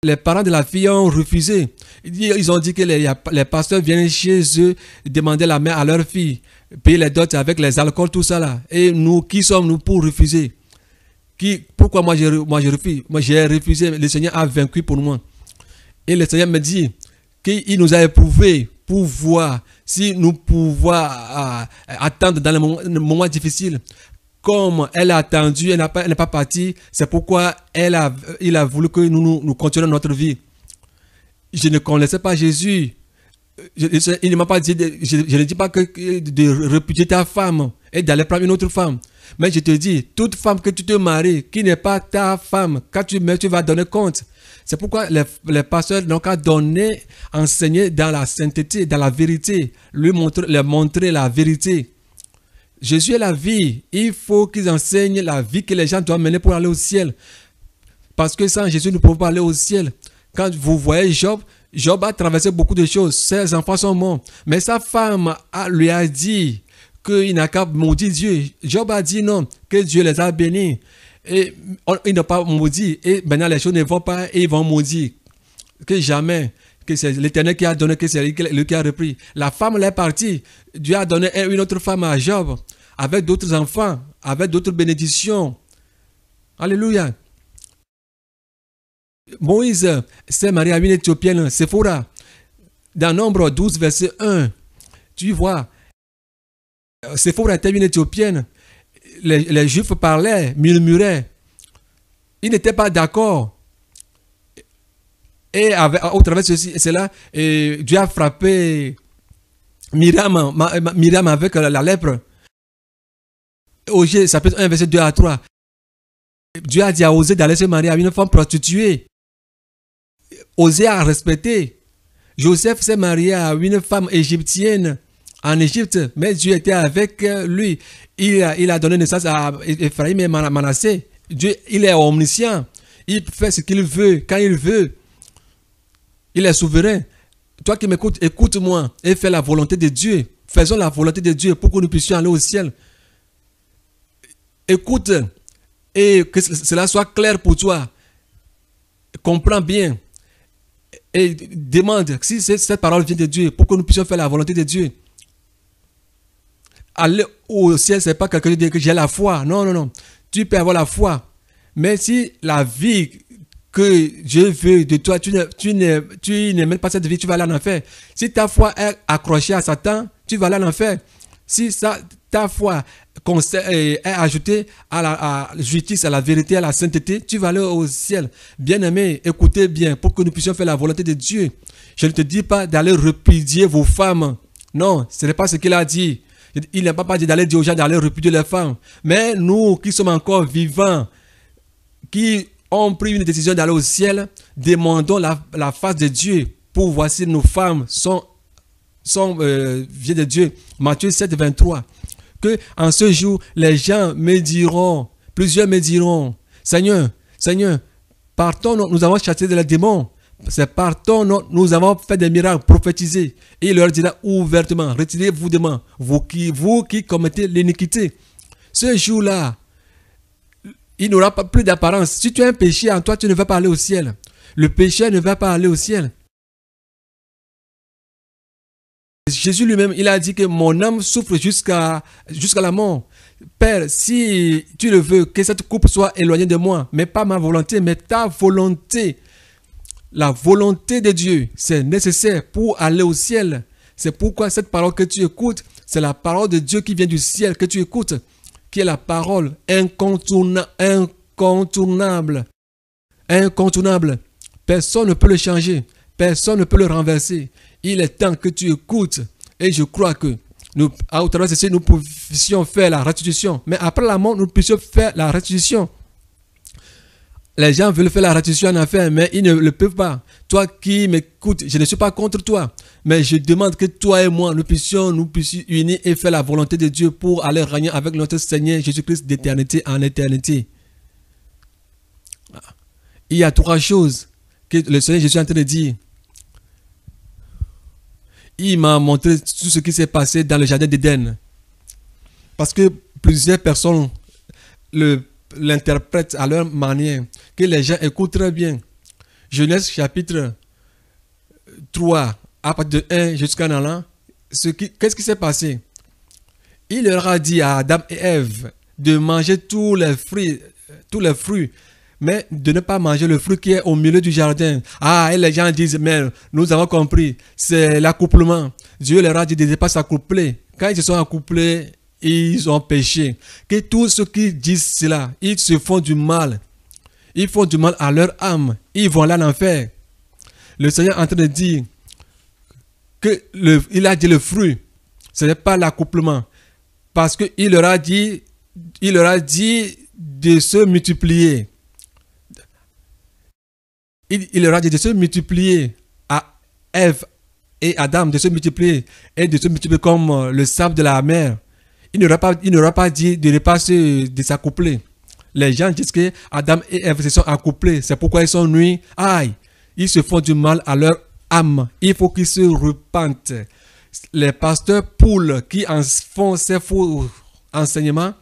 Les parents de la fille ont refusé. Ils ont dit que les pasteurs viennent chez eux demander la main à leur fille, payer les dots avec les alcools, tout ça là. Et nous, qui sommes-nous pour refuser? Pourquoi moi je refuse? Moi j'ai refusé, le Seigneur a vaincu pour moi. Et le Seigneur me dit qu'il nous a éprouvés pour voir si nous pouvons attendre dans les moments difficiles. Comme elle a attendu, elle n'est pas partie, c'est pourquoi il a voulu que nous continuions notre vie. Je ne connaissais pas Jésus. Il ne m'a pas dit, je ne dis pas que de répudier ta femme et d'aller prendre une autre femme. Mais je te dis, toute femme que tu te maries, qui n'est pas ta femme, quand tu meurs, tu vas donner compte. C'est pourquoi les pasteurs n'ont qu'à donner, enseigner dans la sainteté, dans la vérité, leur montrer la vérité. Jésus est la vie. Il faut qu'ils enseignent la vie que les gens doivent mener pour aller au ciel. Parce que sans Jésus, nous ne pouvons pas aller au ciel. Quand vous voyez Job, Job a traversé beaucoup de choses. Ses enfants sont morts. Mais sa femme lui a dit qu'il n'a qu'à maudire Dieu. Job a dit non, que Dieu les a bénis. Et ils n'ont pas maudit. Et maintenant, les choses ne vont pas et ils vont maudire. Que jamais. Que c'est l'Éternel qui a donné, que c'est lui qui a repris. La femme elle est partie. Dieu a donné une autre femme à Job, avec d'autres enfants, avec d'autres bénédictions. Alléluia. Moïse s'est marié à une Éthiopienne, Séphora. Dans Nombre 12, verset 1, tu vois, Séphora était une Éthiopienne. Les Juifs parlaient, murmuraient. Ils n'étaient pas d'accord. Et au travers de cela, Dieu a frappé Myriam avec la lèpre. Osée, chapitre 1, verset 2 à 3. Dieu a dit à Osée d'aller se marier à une femme prostituée. Osée a respecté. Joseph s'est marié à une femme égyptienne en Égypte, mais Dieu était avec lui. Il a donné naissance à Ephraïm et Manassé. Dieu, il est omniscient. Il fait ce qu'il veut, quand il veut. Il est souverain. Toi qui m'écoutes, écoute-moi et fais la volonté de Dieu. Faisons la volonté de Dieu pour que nous puissions aller au ciel. Écoute et que cela soit clair pour toi. Comprends bien et demande si cette parole vient de Dieu pour que nous puissions faire la volonté de Dieu. Aller au ciel, ce n'est pas quelqu'un qui dit que j'ai la foi. Non, non, non. Tu peux avoir la foi. Mais si la vie que je veux de toi, tu n'aimes pas cette vie, tu vas aller en enfer. Si ta foi est accrochée à Satan, tu vas aller en enfer. Si ta foi est ajoutée à la justice, à la vérité, à la sainteté, tu vas aller au ciel. Bien-aimés, écoutez bien pour que nous puissions faire la volonté de Dieu. Je ne te dis pas d'aller répudier vos femmes. Non, ce n'est pas ce qu'il a dit. Il n'a pas dit d'aller dire aux gens d'aller répudier les femmes. Mais nous qui sommes encore vivants, qui ont pris une décision d'aller au ciel, demandons la face de Dieu pour voir si nos femmes viennent de Dieu. Matthieu 7, 23. Que en ce jour, les gens me diront, plusieurs me diront, Seigneur, Seigneur, partons, nous avons chassé des démons. C'est partons, nous avons fait des miracles, prophétisés. Et il leur dira ouvertement, retirez-vous de moi, vous qui commettez l'iniquité. Ce jour-là, il n'aura pas plus d'apparence. Si tu as un péché en toi, tu ne vas pas aller au ciel. Le péché ne va pas aller au ciel. Jésus lui-même, il a dit que mon âme souffre jusqu'à la mort. Père, si tu le veux, que cette coupe soit éloignée de moi, mais pas ma volonté, mais ta volonté. La volonté de Dieu, c'est nécessaire pour aller au ciel. C'est pourquoi cette parole que tu écoutes, c'est la parole de Dieu qui vient du ciel que tu écoutes, qui est la parole incontournable. Incontournable. Personne ne peut le changer. Personne ne peut le renverser. Il est temps que tu écoutes. Et je crois que nous, au travers de ceci, nous puissions faire la restitution. Mais après la mort, nous puissions faire la restitution. Les gens veulent faire la restitution en affaires, mais ils ne le peuvent pas. Toi qui m'écoutes, je ne suis pas contre toi. Mais je demande que toi et moi, nous puissions unir et faire la volonté de Dieu pour aller régner avec notre Seigneur Jésus-Christ d'éternité en éternité. Il y a trois choses que le Seigneur Jésus est en train de dire. Il m'a montré tout ce qui s'est passé dans le jardin d'Éden. Parce que plusieurs personnes l'interprètent à leur manière, que les gens écoutent très bien. Genèse chapitre 3, à partir de 1 jusqu'à 9, qu'est-ce qui s'est passé? Il leur a dit à Adam et Ève de manger tous les fruits, mais de ne pas manger le fruit qui est au milieu du jardin. Ah, et les gens disent, mais nous avons compris, c'est l'accouplement. Dieu leur a dit de ne pas s'accoupler. Quand ils se sont accouplés, ils ont péché. Que tous ceux qui disent cela, ils se font du mal. Ils font du mal à leur âme. Ils vont aller en enfer. Le Seigneur est en train de dire il a dit le fruit. Ce n'est pas l'accouplement. Parce qu'il leur a dit de se multiplier. Il leur a dit de se multiplier à Ève et Adam, de se multiplier et de se multiplier comme le sable de la mer. Il n'aura pas dit de ne pas de s'accoupler. Les gens disent que Adam et Ève se sont accouplés. C'est pourquoi ils sont nuits. Aïe, ils se font du mal à leur âme. Il faut qu'ils se repentent. Les pasteurs poules qui en font ces faux enseignements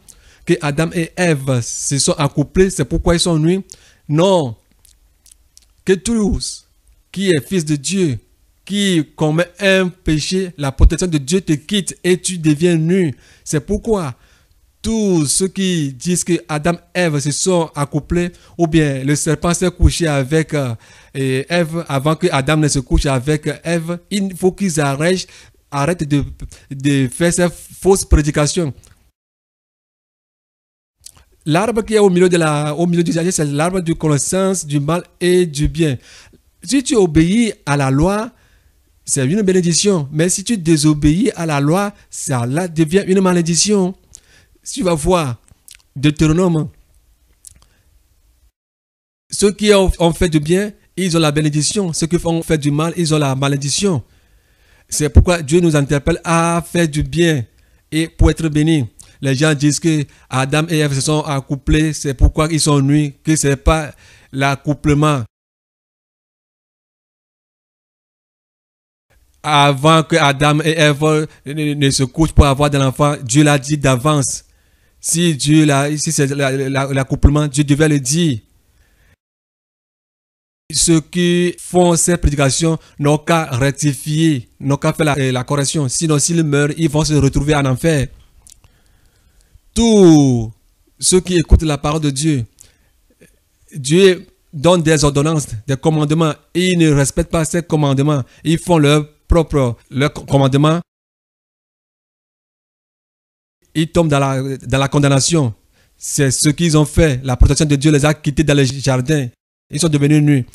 que Adam et Ève se sont accouplés, c'est pourquoi ils sont nuits. Non. Que tous qui est fils de Dieu, qui commet un péché, la protection de Dieu te quitte et tu deviens nu. C'est pourquoi tous ceux qui disent que Adam et Ève se sont accouplés, ou bien le serpent s'est couché avec Ève avant que Adam ne se couche avec Ève, il faut qu'ils arrêtent de faire ces fausses prédications. L'arbre qui est au milieu du jardin, c'est l'arbre de connaissance du mal et du bien. Si tu obéis à la loi, c'est une bénédiction. Mais si tu désobéis à la loi, ça devient une malédiction. Si tu vas voir Deutéronome, ceux qui ont fait du bien, ils ont la bénédiction. Ceux qui ont fait du mal, ils ont la malédiction. C'est pourquoi Dieu nous interpelle à faire du bien et pour être bénis. Les gens disent que Adam et Ève se sont accouplés, c'est pourquoi ils sont nuits, que ce n'est pas l'accouplement. Avant que Adam et Ève ne se couchent pour avoir de l'enfant, Dieu l'a dit d'avance. Si c'est l'accouplement, Dieu devait le dire. Ceux qui font ces prédications n'ont qu'à rectifier, n'ont qu'à faire la correction. Sinon, s'ils meurent, ils vont se retrouver en enfer. Tous ceux qui écoutent la parole de Dieu, Dieu donne des ordonnances, des commandements, et ils ne respectent pas ces commandements. Ils font leur commandement. Ils tombent dans la condamnation. C'est ce qu'ils ont fait. La protection de Dieu les a quittés dans le jardin. Ils sont devenus nus.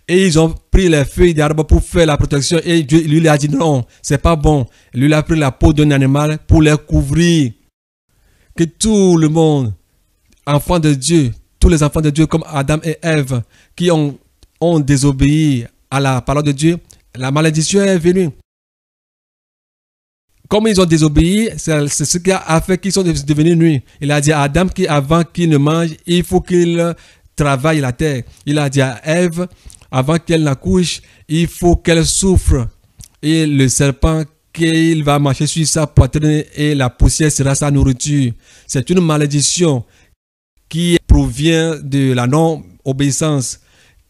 Et ils ont pris les feuilles d'arbre pour faire la protection. Et Dieu lui a dit non, c'est pas bon. Lui a pris la peau d'un animal pour les couvrir. Que tout le monde, enfants de Dieu, tous les enfants de Dieu comme Adam et Ève, qui ont désobéi à la parole de Dieu, la malédiction est venue. Comme ils ont désobéi, c'est ce qui a fait qu'ils sont devenus nus. Il a dit à Adam qu'avant qu'il ne mange, il faut qu'il travaille la terre. Il a dit à Ève, avant qu'elle n'accouche, il faut qu'elle souffre. Et le serpent, qu'il va marcher sur sa poitrine et la poussière sera sa nourriture. C'est une malédiction qui provient de la non-obéissance,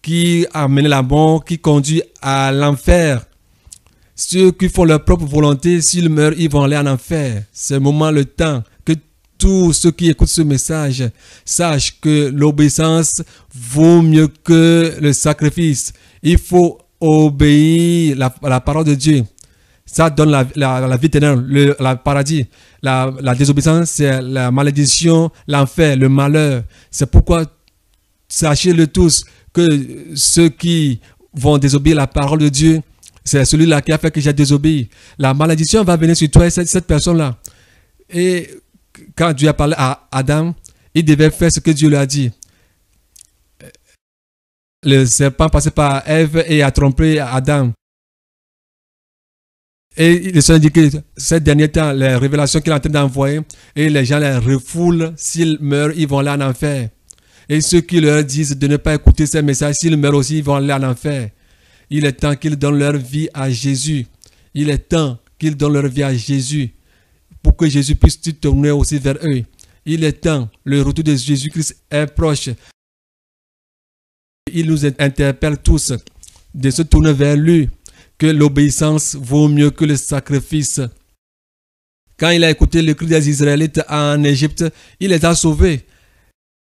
qui amène la mort, qui conduit à l'enfer. Ceux qui font leur propre volonté, s'ils meurent, ils vont aller en enfer. C'est le moment, le temps, que tous ceux qui écoutent ce message sachent que l'obéissance vaut mieux que le sacrifice. Il faut obéir à la parole de Dieu. Ça donne la vie éternelle, le paradis. La désobéissance, c'est la malédiction, l'enfer, le malheur. C'est pourquoi sachez-le tous, que ceux qui vont désobéir la parole de Dieu, c'est celui-là qui a fait que j'ai désobéi. La malédiction va venir sur toi et cette personne-là. Et quand Dieu a parlé à Adam, il devait faire ce que Dieu lui a dit. Le serpent passait par Ève et a trompé Adam. Et le Seigneur dit que ces derniers temps, les révélations qu'il est en train d'envoyer, et les gens les refoulent, s'ils meurent, ils vont aller en enfer. Et ceux qui leur disent de ne pas écouter ces messages, s'ils meurent aussi, ils vont aller en enfer. Il est temps qu'ils donnent leur vie à Jésus. Il est temps qu'ils donnent leur vie à Jésus pour que Jésus puisse se tourner aussi vers eux. Il est temps, le retour de Jésus-Christ est proche. Il nous interpelle tous de se tourner vers lui, que l'obéissance vaut mieux que le sacrifice. Quand il a écouté le cri des Israélites en Égypte, il les a sauvés.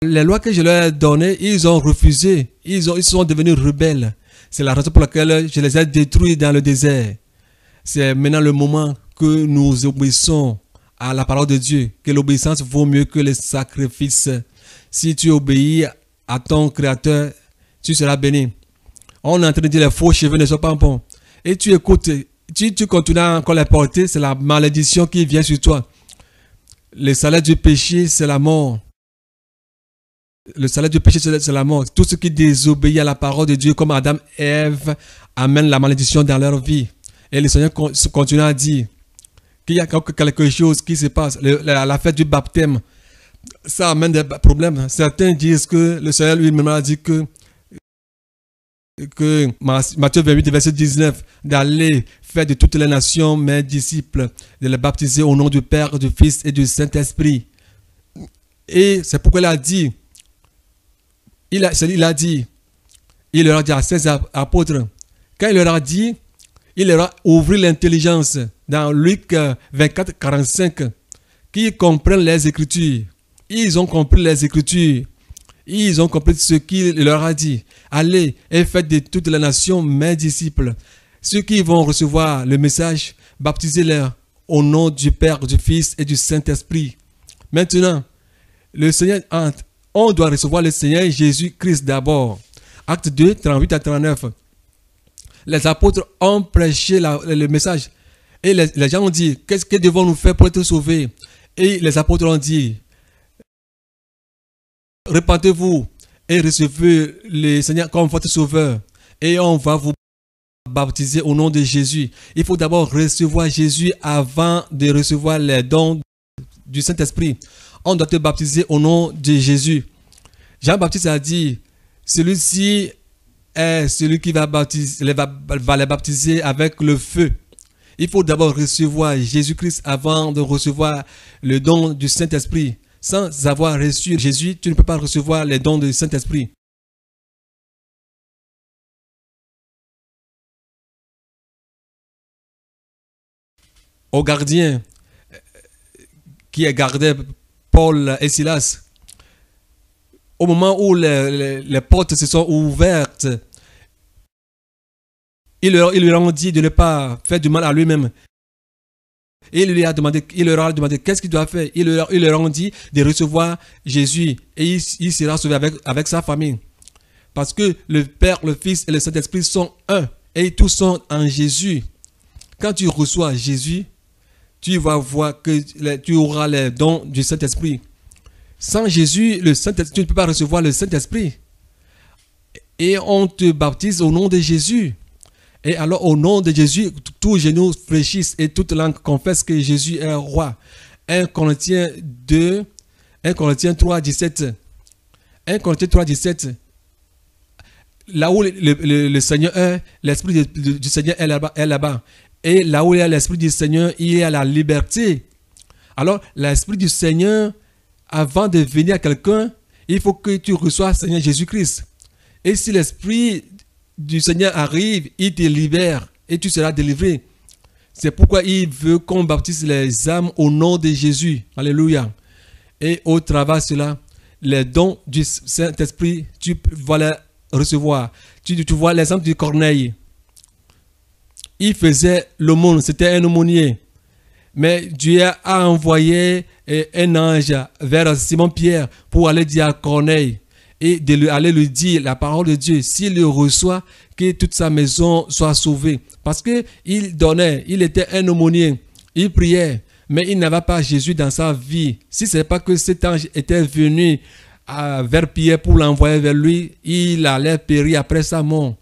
Les lois que je leur ai données, ils ont refusé. Ils sont devenus rebelles. C'est la raison pour laquelle je les ai détruits dans le désert. C'est maintenant le moment que nous obéissons à la parole de Dieu, que l'obéissance vaut mieux que le sacrifice. Si tu obéis à ton Créateur, tu seras béni. On est en train de dire les faux cheveux ne sont pas bons. Et tu écoutes, tu continues à encore les porter, c'est la malédiction qui vient sur toi. Le salaire du péché, c'est la mort. Le salaire du péché, c'est la mort. Tout ce qui désobéit à la parole de Dieu, comme Adam et Ève, amène la malédiction dans leur vie. Et le Seigneur continue à dire qu'il y a quelque chose qui se passe. La fête du baptême, ça amène des problèmes. Certains disent que le Seigneur lui-même a dit que Matthieu 28, verset 19, d'aller faire de toutes les nations mes disciples, de les baptiser au nom du Père, du Fils et du Saint-Esprit. Et c'est pourquoi il a dit, il leur a dit à ses apôtres, quand il leur a dit, il leur a ouvert l'intelligence dans Luc 24, 45, qu'ils comprennent les Écritures. Ils ont compris les Écritures. Ils ont compris ce qu'il leur a dit. Allez et faites de toutes les nations mes disciples. Ceux qui vont recevoir le message, baptisez-les au nom du Père, du Fils et du Saint-Esprit. Maintenant, le Seigneur entre. On doit recevoir le Seigneur Jésus-Christ d'abord. Acte 2, 38 à 39. Les apôtres ont prêché le message. Et les gens ont dit, qu'est-ce que devons-nous faire pour être sauvés? Et les apôtres ont dit, repentez-vous et recevez le Seigneur comme votre sauveur. Et on va vous baptiser au nom de Jésus. Il faut d'abord recevoir Jésus avant de recevoir les dons du Saint-Esprit. On doit te baptiser au nom de Jésus. Jean-Baptiste a dit, celui-ci est celui qui va les baptiser avec le feu. Il faut d'abord recevoir Jésus-Christ avant de recevoir le don du Saint-Esprit. Sans avoir reçu Jésus, tu ne peux pas recevoir les dons du Saint-Esprit. Au gardien qui gardait Paul et Silas, au moment où les portes se sont ouvertes, il leur a dit de ne pas faire du mal à lui-même. Et il leur a demandé qu'est-ce qu'il doit faire. Il leur a dit de recevoir Jésus et il sera sauvé avec sa famille. Parce que le Père, le Fils et le Saint-Esprit sont un et tous sont en Jésus. Quand tu reçois Jésus, tu vas voir que tu auras les dons du Saint-Esprit. Sans Jésus, tu ne peux pas recevoir le Saint-Esprit. Et on te baptise au nom de Jésus. Et alors, au nom de Jésus, tous genoux fléchissent et toute langue confesse que Jésus est roi. 1 Corinthiens 3, 17. 1 Corinthiens 3, 17. Là où le Seigneur est, l'Esprit du Seigneur est là-bas. Et là où il y a l'Esprit du Seigneur, il y a la liberté. Alors, l'Esprit du Seigneur, avant de venir à quelqu'un, il faut que tu reçoives le Seigneur Jésus-Christ. Et si l'Esprit du Seigneur arrive, il te libère et tu seras délivré. C'est pourquoi il veut qu'on baptise les âmes au nom de Jésus. Alléluia. Et au travers de cela, les dons du Saint-Esprit, tu vas les recevoir. Tu vois l'exemple du Corneille. Il faisait l'aumône, c'était un aumônier. Mais Dieu a envoyé un ange vers Simon-Pierre pour aller dire à Corneille. et de lui aller lui dire la parole de Dieu. S'il le reçoit, que toute sa maison soit sauvée. Parce qu'il donnait, il était un aumônier, il priait, mais il n'avait pas Jésus dans sa vie. Si ce n'est pas que cet ange était venu vers Pierre pour l'envoyer vers lui, il allait périr après sa mort.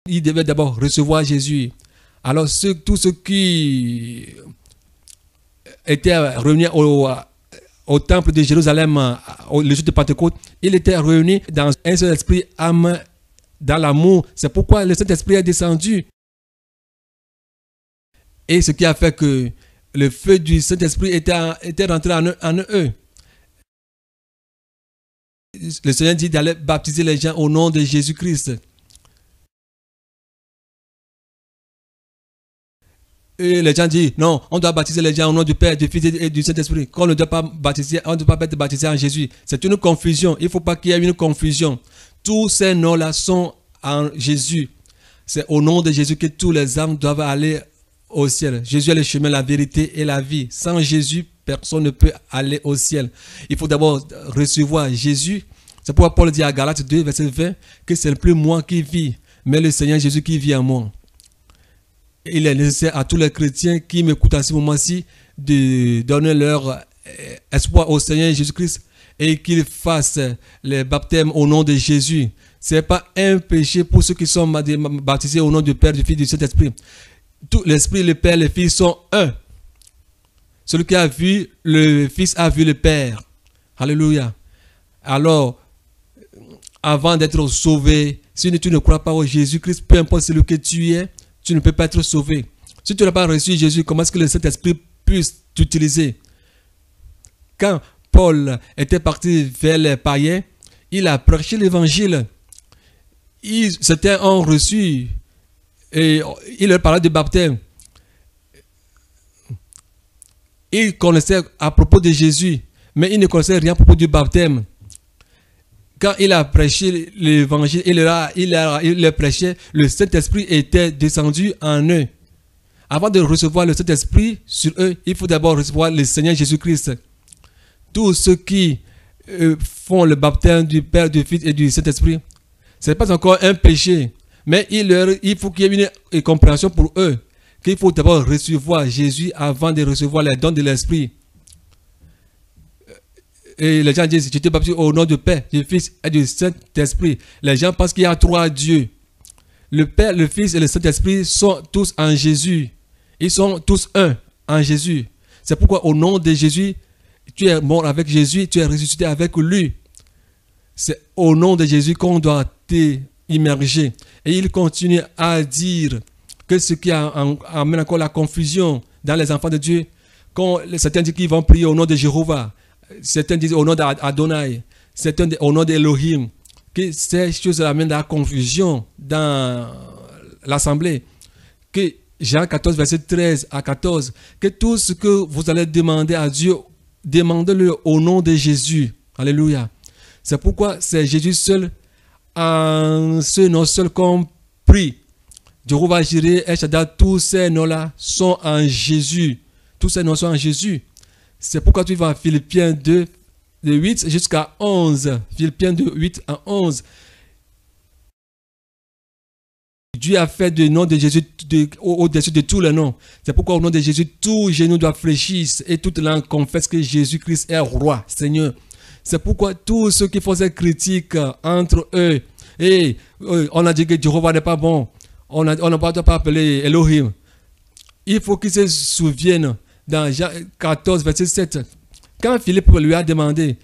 Il devait d'abord recevoir Jésus. Alors tous ceux qui étaient réunis au temple de Jérusalem, le jour de Pentecôte, ils étaient réunis dans un seul esprit, âme, dans l'amour. C'est pourquoi le Saint-Esprit est descendu. Et ce qui a fait que le feu du Saint-Esprit était rentré en eux. Le Seigneur dit d'aller baptiser les gens au nom de Jésus-Christ. Et les gens disent, non, on doit baptiser les gens au nom du Père, du Fils et du Saint-Esprit. Qu'on ne doit pas baptiser, on ne doit pas être baptisé en Jésus. C'est une confusion. Il ne faut pas qu'il y ait une confusion. Tous ces noms-là sont en Jésus. C'est au nom de Jésus que tous les âmes doivent aller au ciel. Jésus est le chemin, la vérité et la vie. Sans Jésus, personne ne peut aller au ciel. Il faut d'abord recevoir Jésus. C'est pourquoi Paul dit à Galates 2, verset 20, que ce n'est plus moi qui vis, mais le Seigneur Jésus qui vit en moi. Il est nécessaire à tous les chrétiens qui m'écoutent en ce moment-ci de donner leur espoir au Seigneur Jésus-Christ et qu'ils fassent les baptêmes au nom de Jésus. Ce n'est pas un péché pour ceux qui sont baptisés au nom du Père, du Fils et du Saint-Esprit. Tout l'Esprit, le Père, le Fils sont un. Celui qui a vu le Fils a vu le Père. Alléluia. Alors, avant d'être sauvé, si tu ne crois pas au Jésus-Christ, peu importe celui que tu es, tu ne peux pas être sauvé. Si tu n'as pas reçu Jésus, comment est-ce que le Saint-Esprit puisse t'utiliser? Quand Paul était parti vers les païens, il a prêché l'évangile. Certains ont reçu et il leur parlait du baptême. Ils connaissaient à propos de Jésus, mais ils ne connaissaient rien à propos du baptême. Quand il a prêché l'évangile, il le prêchait, le Saint-Esprit était descendu en eux. Avant de recevoir le Saint-Esprit sur eux, il faut d'abord recevoir le Seigneur Jésus-Christ. Tous ceux qui font le baptême du Père, du Fils et du Saint-Esprit, ce n'est pas encore un péché, mais il faut qu'il y ait une compréhension pour eux, qu'il faut d'abord recevoir Jésus avant de recevoir les dons de l'Esprit. Et les gens disent, je te baptise au nom du Père, du Fils et du Saint-Esprit. Les gens pensent qu'il y a trois dieux. Le Père, le Fils et le Saint-Esprit sont tous en Jésus. Ils sont tous un en Jésus. C'est pourquoi au nom de Jésus, tu es mort avec Jésus, tu es ressuscité avec lui. C'est au nom de Jésus qu'on doit t'immerger. Et il continue à dire que ce qui amène encore la confusion dans les enfants de Dieu, quand certains disent qu'ils vont prier au nom de Jéhovah, certains disent au nom d'Adonai, certains disent au nom d'Elohim, que ces choses amènent la confusion dans l'assemblée. Que Jean 14, verset 13 à 14, que tout ce que vous allez demander à Dieu, demandez-le au nom de Jésus. Alléluia. C'est pourquoi c'est Jésus seul, en ce nom seul qu'on prie. Jéhovah Jireh, El Shaddai, tous ces noms-là sont en Jésus. Tous ces noms sont en Jésus. C'est pourquoi tu vas à Philippiens 2, de 8 jusqu'à 11. Philippiens 2, 8 à 11. Dieu a fait le nom de Jésus au-dessus de tous les noms. C'est pourquoi au nom de Jésus, tout genou doit fléchir et toute langue confesse que Jésus-Christ est roi, Seigneur. C'est pourquoi tous ceux qui font ces critiques entre eux, et on a dit que Jéhovah n'est pas bon, on n'a pas appelé Elohim. Il faut qu'ils se souviennent dans Jean 14, verset 7. Quand Philippe lui a demandé,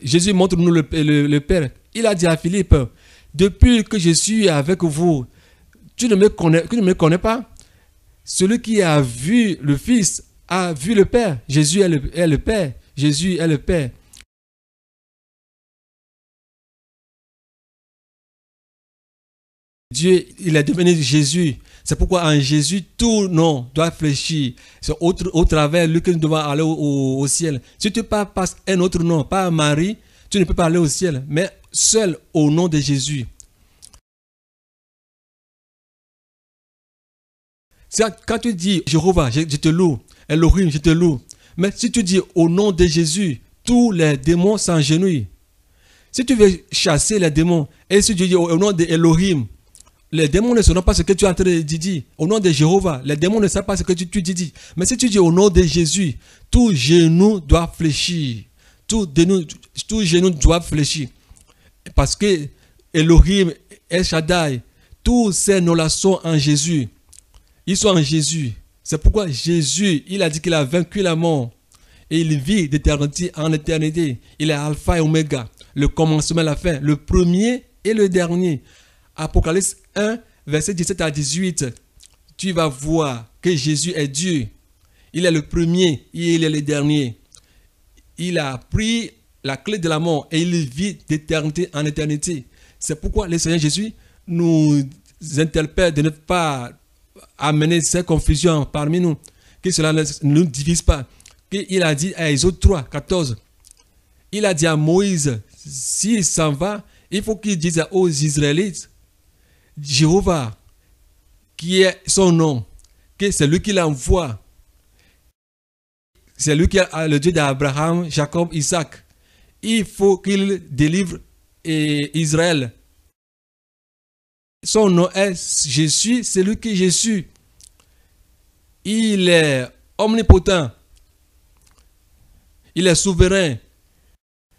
Jésus montre-nous le Père, il a dit à Philippe, depuis que je suis avec vous, tu ne me connais pas. Celui qui a vu le Fils a vu le Père. Jésus est le Père. Jésus est le Père. Dieu, il est devenu Jésus. C'est pourquoi en Jésus, tout nom doit fléchir. C'est au travers de lui que nous devons aller au ciel. Si tu passes un autre nom, pas Marie, tu ne peux pas aller au ciel. Mais seul au nom de Jésus. Quand tu dis Jéhovah, je te loue. Elohim, je te loue. Mais si tu dis au nom de Jésus, tous les démons s'agenouillent. Si tu veux chasser les démons, et si tu dis au nom de Elohim, les démons ne sauront pas ce que tu es en train de dire. Au nom de Jéhovah, les démons ne savent pas ce que tu dis. Mais si tu dis au nom de Jésus, tout genou doit fléchir. Tout genou doit fléchir. Parce que Elohim, El Shaddai, tous ces noms-là sont en Jésus. Ils sont en Jésus. C'est pourquoi Jésus, il a dit qu'il a vaincu la mort. Et il vit d'éternité en éternité. Il est alpha et oméga, le commencement et la fin, le premier et le dernier. Apocalypse 1, verset 17 à 18. Tu vas voir que Jésus est Dieu. Il est le premier et il est le dernier. Il a pris la clé de la mort et il vit d'éternité en éternité. C'est pourquoi le Seigneur Jésus nous interpelle de ne pas amener ces confusions parmi nous, que cela ne nous divise pas. Il a dit à Exode 3, 14, il a dit à Moïse, s'il s'en va, il faut qu'il dise aux Israélites, Jéhovah, qui est son nom, que c'est lui qui l'envoie. C'est lui qui est le Dieu d'Abraham, Jacob, Isaac. Il faut qu'il délivre Israël. Son nom est Jésus, c'est lui qui est Jésus. Il est omnipotent. Il est souverain.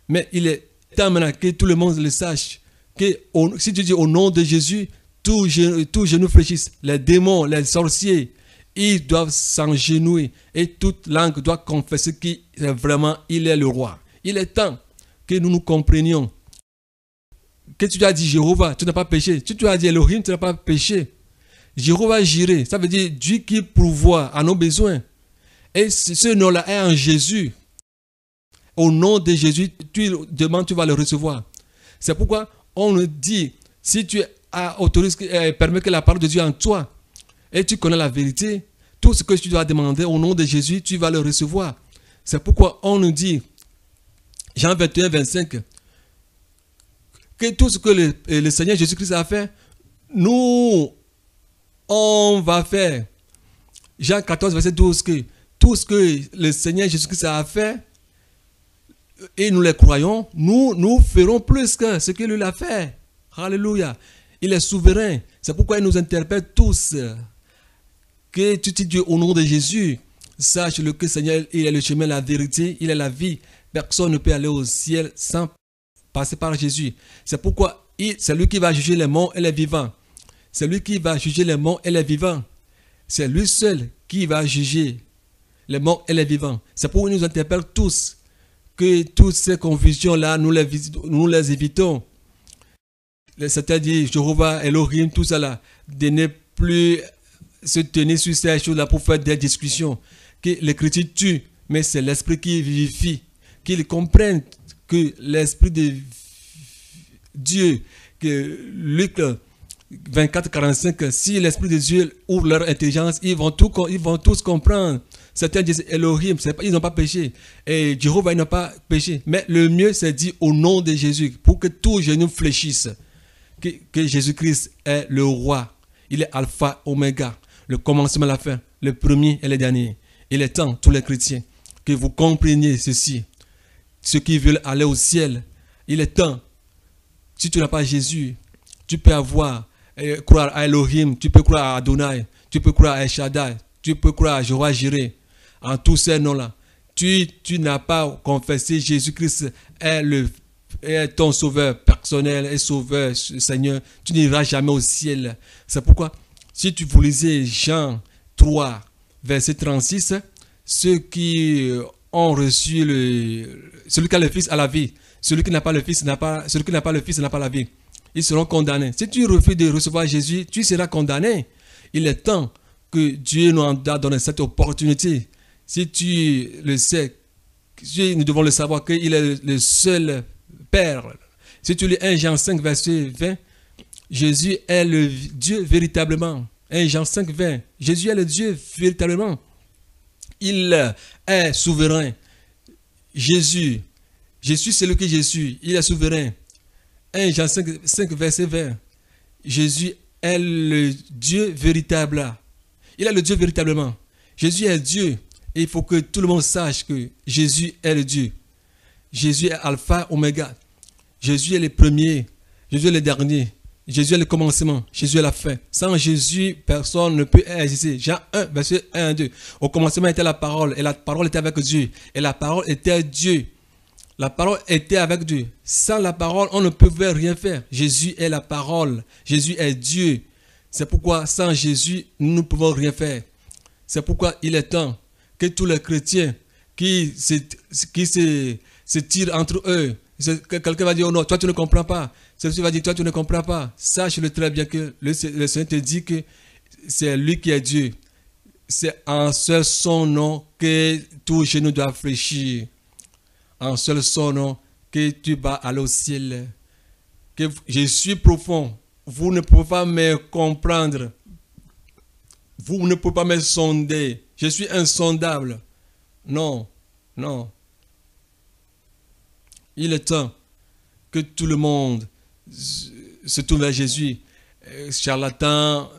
Mais il est temps maintenant que tout le monde le sache. Que si tu dis au nom de Jésus, tout genou fléchisse. Les démons, les sorciers, ils doivent s'engenouiller. Et toute langue doit confesser qu'il est le roi. Il est temps que nous nous comprenions. Que tu as dit Jéhovah, tu n'as pas péché. Si tu as dit Elohim, tu n'as pas péché. Jéhovah Jireh, ça veut dire Dieu qui pourvoit à nos besoins. Et ce nom-là est en Jésus. Au nom de Jésus, tu demandes, tu vas le recevoir. C'est pourquoi on nous dit, si tu permets que la parole de Dieu en toi, et tu connais la vérité, tout ce que tu dois demander au nom de Jésus, tu vas le recevoir. C'est pourquoi on nous dit, Jean 21, 25, que tout ce que le Seigneur Jésus-Christ a fait, nous, on va faire. Jean 14, verset 12, que tout ce que le Seigneur Jésus-Christ a fait, et nous les croyons, nous ferons plus que ce que lui a fait. Alléluia. Il est souverain. C'est pourquoi il nous interpelle tous. Que tu te dis au nom de Jésus, sache que le Seigneur, il est le chemin, la vérité, il est la vie. Personne ne peut aller au ciel sans passer par Jésus. C'est pourquoi c'est lui qui va juger les morts et les vivants. C'est lui qui va juger les morts et les vivants. C'est lui seul qui va juger les morts et les vivants. C'est pourquoi il nous interpelle tous. Que toutes ces confusions-là, nous les évitons. C'est-à-dire, Jéhovah, Elohim, tout ça là, de ne plus se tenir sur ces choses-là pour faire des discussions. Que l'écriture tue, mais c'est l'esprit qui vivifie. Qu'ils comprennent que l'esprit de Dieu, que Luc 24, 45, si l'esprit de Dieu ouvre leur intelligence, ils vont tous comprendre. Certains disent Elohim, ils n'ont pas péché. Et Jéhovah, ils n'ont pas péché. Mais le mieux, c'est dit au nom de Jésus, pour que tout genou fléchisse. Que Jésus-Christ est le roi. Il est alpha, oméga, le commencement et la fin, le premier et le dernier. Il est temps, tous les chrétiens, que vous compreniez ceci. Ceux qui veulent aller au ciel, il est temps. Si tu n'as pas Jésus, tu peux croire à Elohim, tu peux croire à Adonai, tu peux croire à El Shaddai, tu peux croire à Jéhovah Jireh. En tous ces noms-là, tu n'as pas confessé Jésus-Christ est ton sauveur personnel et sauveur, Seigneur, tu n'iras jamais au ciel. C'est pourquoi, si vous lisez Jean 3, verset 36, ceux qui ont reçu celui qui a le Fils a la vie, celui qui n'a pas le Fils n'a pas la vie. Ils seront condamnés. Si tu refuses de recevoir Jésus, tu seras condamné. Il est temps que Dieu nous a donné cette opportunité. Si tu le sais, nous devons le savoir qu'il est le seul Père. Si tu lis 1 Jean 5, verset 20, Jésus est le Dieu véritablement. 1 Jean 5, 20, Jésus est le Dieu véritablement. Il est souverain. Jésus, je suis celui que je suis. Il est souverain. 1 Jean 5, verset 20, Jésus est le Dieu véritable. Il est le Dieu véritablement. Jésus est Dieu. Et il faut que tout le monde sache que Jésus est le Dieu. Jésus est alpha, oméga. Jésus est le premier. Jésus est le dernier. Jésus est le commencement. Jésus est la fin. Sans Jésus, personne ne peut exister. Jean 1, verset 1 à 2. Au commencement était la parole. Et la parole était avec Dieu. Et la parole était Dieu. La parole était avec Dieu. Sans la parole, on ne pouvait rien faire. Jésus est la parole. Jésus est Dieu. C'est pourquoi sans Jésus, nous ne pouvons rien faire. C'est pourquoi il est temps que tous les chrétiens qui se tirent entre eux, quelqu'un va dire, oh non, toi tu ne comprends pas. Celui-ci va dire, toi tu ne comprends pas. Sache-le très bien que le Seigneur te dit que c'est lui qui est Dieu. C'est en seul son nom que tout genou doit fléchir. En seul son nom que tu vas aller au ciel. Que je suis profond. Vous ne pouvez pas me comprendre. Vous ne pouvez pas me sonder. Je suis insondable. Non, non. Il est temps que tout le monde se tourne vers Jésus. Charlatan,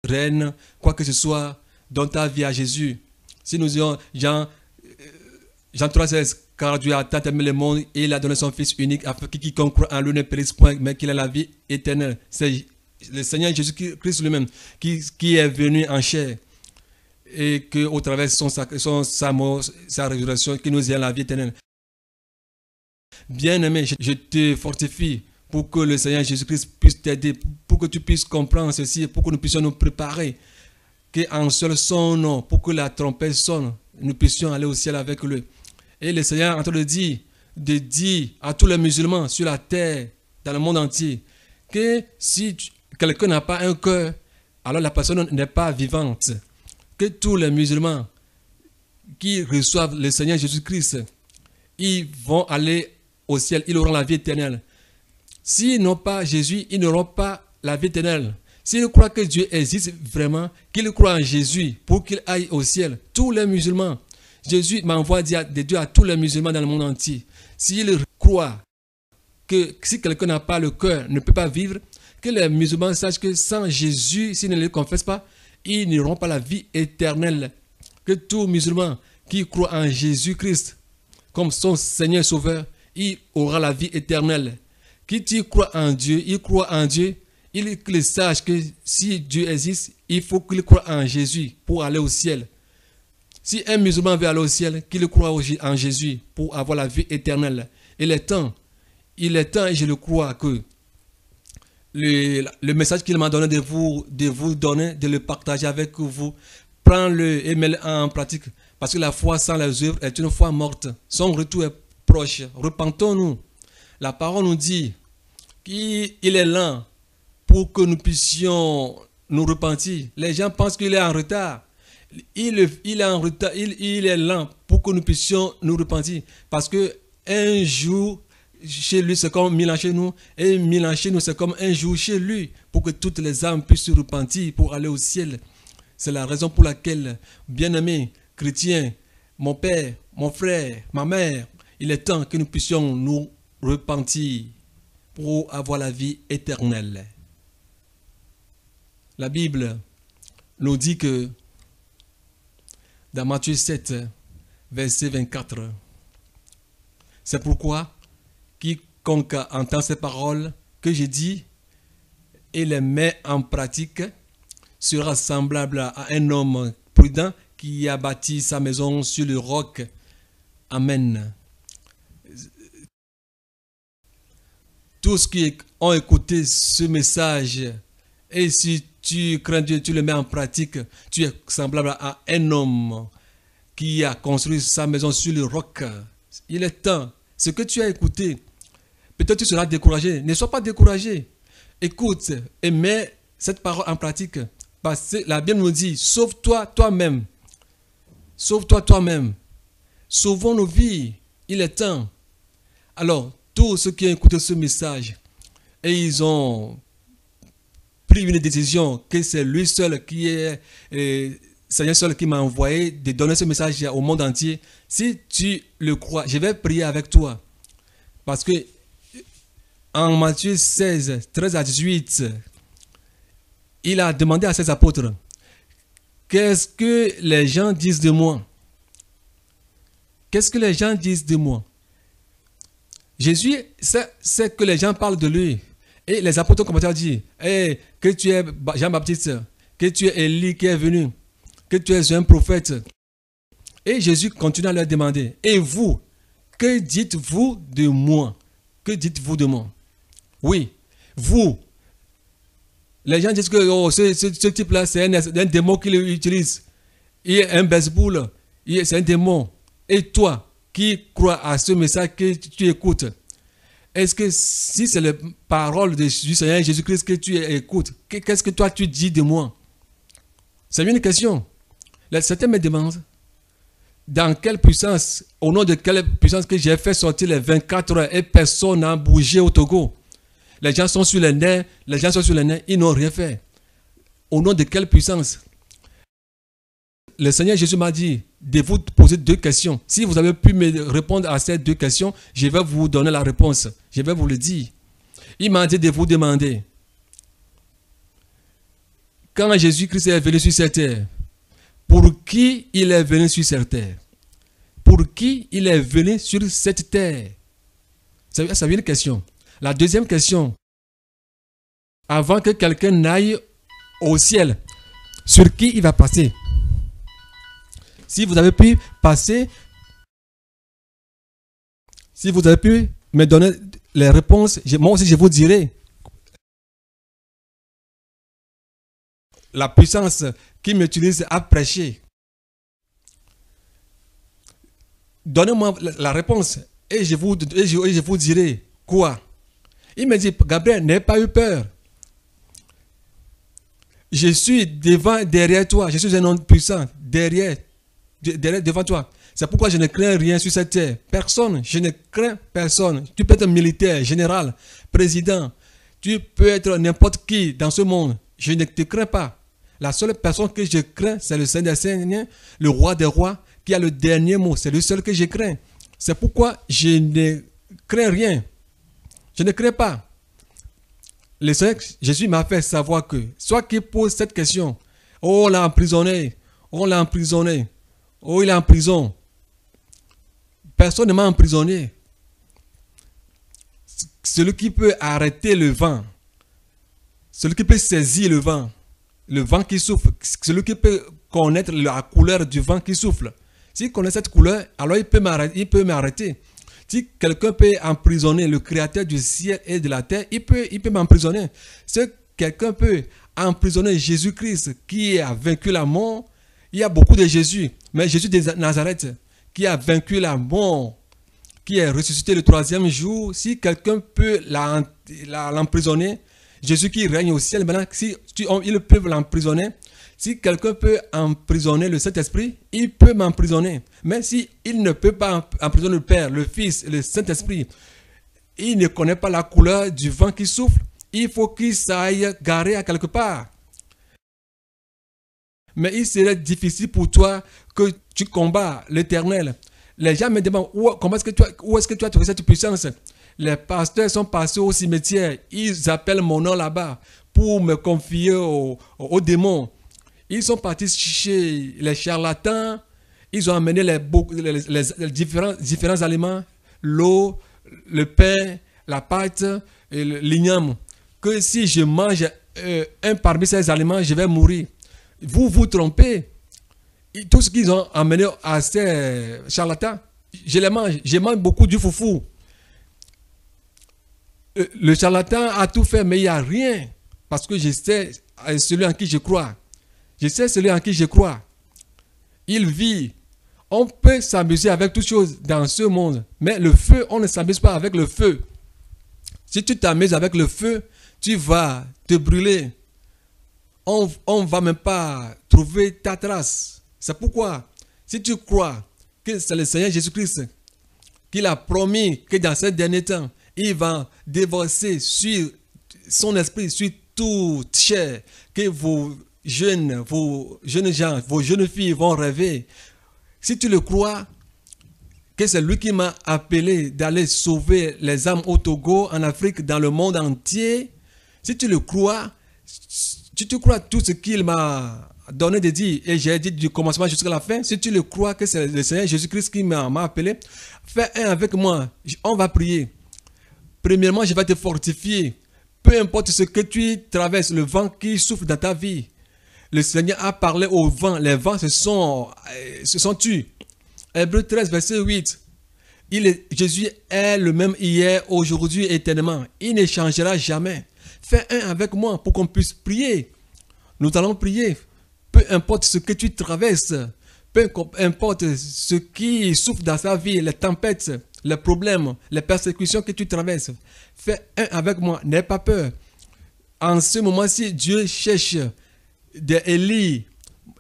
reine, quoi que ce soit, donne ta vie à Jésus. Si nous disons Jean 3,16, car Dieu a tant aimé le monde et il a donné son Fils unique afin que quiconque croit en lui ne périsse point, mais qu'il ait la vie éternelle. C'est le Seigneur Jésus-Christ lui-même qui est venu en chair et qu'au travers de sa mort, sa résurrection, qu'il nous ait la vie éternelle. Bien-aimé, je te fortifie pour que le Seigneur Jésus-Christ puisse t'aider, pour que tu puisses comprendre ceci, pour que nous puissions nous préparer, qu'en seul son nom, pour que la trompette sonne, nous puissions aller au ciel avec lui. Et le Seigneur est en train de dire à tous les musulmans sur la terre, dans le monde entier, que si quelqu'un n'a pas un cœur, alors la personne n'est pas vivante. Que tous les musulmans qui reçoivent le Seigneur Jésus-Christ, ils vont aller au ciel, ils auront la vie éternelle. S'ils n'ont pas Jésus, ils n'auront pas la vie éternelle. S'ils croient que Dieu existe vraiment, qu'ils croient en Jésus pour qu'ils aillent au ciel, tous les musulmans, Jésus m'envoie de Dieu à tous les musulmans dans le monde entier. S'ils croient que si quelqu'un n'a pas le cœur, ne peut pas vivre, que les musulmans sachent que sans Jésus, s'ils ne le confessent pas, ils n'auront pas la vie éternelle. Que tout musulman qui croit en Jésus-Christ comme son Seigneur Sauveur, il aura la vie éternelle. Qui croit en Dieu, il croit en Dieu, il sache que si Dieu existe, il faut qu'il croit en Jésus pour aller au ciel. Si un musulman veut aller au ciel, qu'il croit en Jésus pour avoir la vie éternelle. Il est temps, et je le crois, que le message qu'il m'a donné de vous donner, de le partager avec vous, prends-le et mets-le en pratique. Parce que la foi sans les œuvres est une foi morte. Son retour est proche. Repentons-nous. La parole nous dit qu'il est lent pour que nous puissions nous repentir. Les gens pensent qu'il est en retard. Il est en retard, il est lent pour que nous puissions nous repentir. Parce que un jour chez lui, c'est comme 1000 ans chez nous. Et 1000 ans chez nous, c'est comme un jour chez lui. Pour que toutes les âmes puissent se repentir pour aller au ciel. C'est la raison pour laquelle, bien-aimés chrétiens, mon père, mon frère, ma mère, il est temps que nous puissions nous repentir pour avoir la vie éternelle. La Bible nous dit que dans Matthieu 7, verset 24, c'est pourquoi quiconque entend ces paroles que j'ai dit et les met en pratique sera semblable à un homme prudent qui a bâti sa maison sur le roc. Amen. Tous qui ont écouté ce message, et si tu crains Dieu, tu le mets en pratique, tu es semblable à un homme qui a construit sa maison sur le roc. Il est temps. Ce que tu as écouté, peut-être tu seras découragé. Ne sois pas découragé. Écoute et mets cette parole en pratique. Parce que la Bible nous dit, sauve-toi toi-même. Sauve-toi toi-même. Sauvons nos vies. Il est temps. Alors, tous ceux qui ont écouté ce message, et ils ont pris une décision que c'est lui seul qui est, Seigneur seul qui m'a envoyé de donner ce message au monde entier. Si tu le crois, je vais prier avec toi. Parce que en Matthieu 16, 13 à 18, il a demandé à ses apôtres, qu'est-ce que les gens disent de moi? Qu'est-ce que les gens disent de moi? Jésus sait que les gens parlent de lui. Et les apôtres ont commencé à dire que tu es Jean-Baptiste, que tu es Élie qui est venu, que tu es un prophète. Et Jésus continue à leur demander, et vous, que dites-vous de moi? Que dites-vous de moi? Oui, vous. Les gens disent que ce type-là, c'est un démon qu'il utilise. Il est un baseboule, c'est un démon. Et toi, qui crois à ce message que tu écoutes, est-ce que si c'est la parole du Seigneur Jésus-Christ que tu écoutes, qu'est-ce que toi tu dis de moi? C'est une question. Certains me demandent, dans quelle puissance, au nom de quelle puissance que j'ai fait sortir les 24 heures et personne n'a bougé au Togo? Les gens sont sur les nerfs, ils n'ont rien fait. Au nom de quelle puissance? Le Seigneur Jésus m'a dit de vous poser 2 questions. Si vous avez pu me répondre à ces 2 questions, je vais vous donner la réponse. Je vais vous le dire. Il m'a dit de vous demander, quand Jésus-Christ est venu sur cette terre, pour qui il est venu sur cette terre? Pour qui il est venu sur cette terre? Ça vient une question. La deuxième question, avant que quelqu'un n'aille au ciel, sur qui il va passer? Si vous avez pu passer, si vous avez pu me donner les réponses, moi aussi je vous dirai la puissance qui m'utilise à prêcher. Donnez-moi la réponse et je vous dirai quoi. Il me dit, Gabriel, n'aie pas eu peur. Je suis derrière toi. Je suis un homme puissant devant toi. C'est pourquoi je ne crains rien sur cette terre. Personne. Je ne crains personne. Tu peux être militaire, général, président. Tu peux être n'importe qui dans ce monde. Je ne te crains pas. La seule personne que je crains, c'est le Seigneur des Seigneurs, le roi des rois, qui a le dernier mot. C'est le seul que je crains. C'est pourquoi je ne crains rien. Je ne crains pas. Le Seigneur Jésus m'a fait savoir que, soit qu'il pose cette question, oh, on l'a emprisonné, oh, il est en prison. Personne ne m'a emprisonné. Celui qui peut arrêter le vent, celui qui peut saisir le vent qui souffle, celui qui peut connaître la couleur du vent qui souffle. S'il connaît cette couleur, alors il peut m'arrêter. Si quelqu'un peut emprisonner le créateur du ciel et de la terre, il peut m'emprisonner. Si quelqu'un peut emprisonner Jésus-Christ qui a vaincu la mort, il y a beaucoup de Jésus. Mais Jésus de Nazareth qui a vaincu la mort, qui est ressuscité le 3e jour, si quelqu'un peut l'emprisonner, Jésus qui règne au ciel, maintenant, ils peuvent l'emprisonner. Si quelqu'un peut emprisonner le Saint-Esprit, il peut m'emprisonner. Mais si il ne peut pas emprisonner le Père, le Fils et le Saint-Esprit, il ne connaît pas la couleur du vent qui souffle, il faut qu'il s'aille garer à quelque part. Mais il serait difficile pour toi que tu combats l'Éternel. Les gens me demandent où est-ce que tu as trouvé cette puissance? Les pasteurs sont passés au cimetière, ils appellent mon nom là-bas pour me confier aux démons. Ils sont partis chez les charlatans, ils ont amené les différents aliments, l'eau, le pain, la pâte, et l'igname. Que si je mange un parmi ces aliments, je vais mourir. Vous vous trompez. Tout ce qu'ils ont amené à ces charlatans, je les mange. Je mange beaucoup du foufou. Le charlatan a tout fait, mais il n'y a rien. Parce que je sais celui en qui je crois. Je sais celui en qui je crois. Il vit. On peut s'amuser avec toutes choses dans ce monde. Mais le feu, on ne s'amuse pas avec le feu. Si tu t'amuses avec le feu, tu vas te brûler. On ne va même pas trouver ta trace. C'est pourquoi, si tu crois que c'est le Seigneur Jésus-Christ qu'il a promis que dans ces derniers temps, il va déverser sur son esprit, sur toute chair, que vos jeunes gens, vos jeunes filles vont rêver. Si tu le crois, que c'est lui qui m'a appelé d'aller sauver les âmes au Togo, en Afrique, dans le monde entier, si tu le crois, si tu crois tout ce qu'il m'a donné de dire, et j'ai dit du commencement jusqu'à la fin, si tu le crois que c'est le Seigneur Jésus-Christ qui m'a appelé, fais un avec moi. On va prier. Premièrement, je vais te fortifier. Peu importe ce que tu traverses, le vent qui souffle dans ta vie. Le Seigneur a parlé au vent. Les vents, ce sont tu. Hébreux 13, verset 8. Jésus est le même hier, aujourd'hui, éternellement. Il ne changera jamais. Fais un avec moi pour qu'on puisse prier. Nous allons prier. Peu importe ce que tu traverses, peu importe ce qui souffre dans ta vie, les tempêtes, les problèmes, les persécutions que tu traverses, fais un avec moi. N'aie pas peur. En ce moment-ci, Dieu cherche des Élie.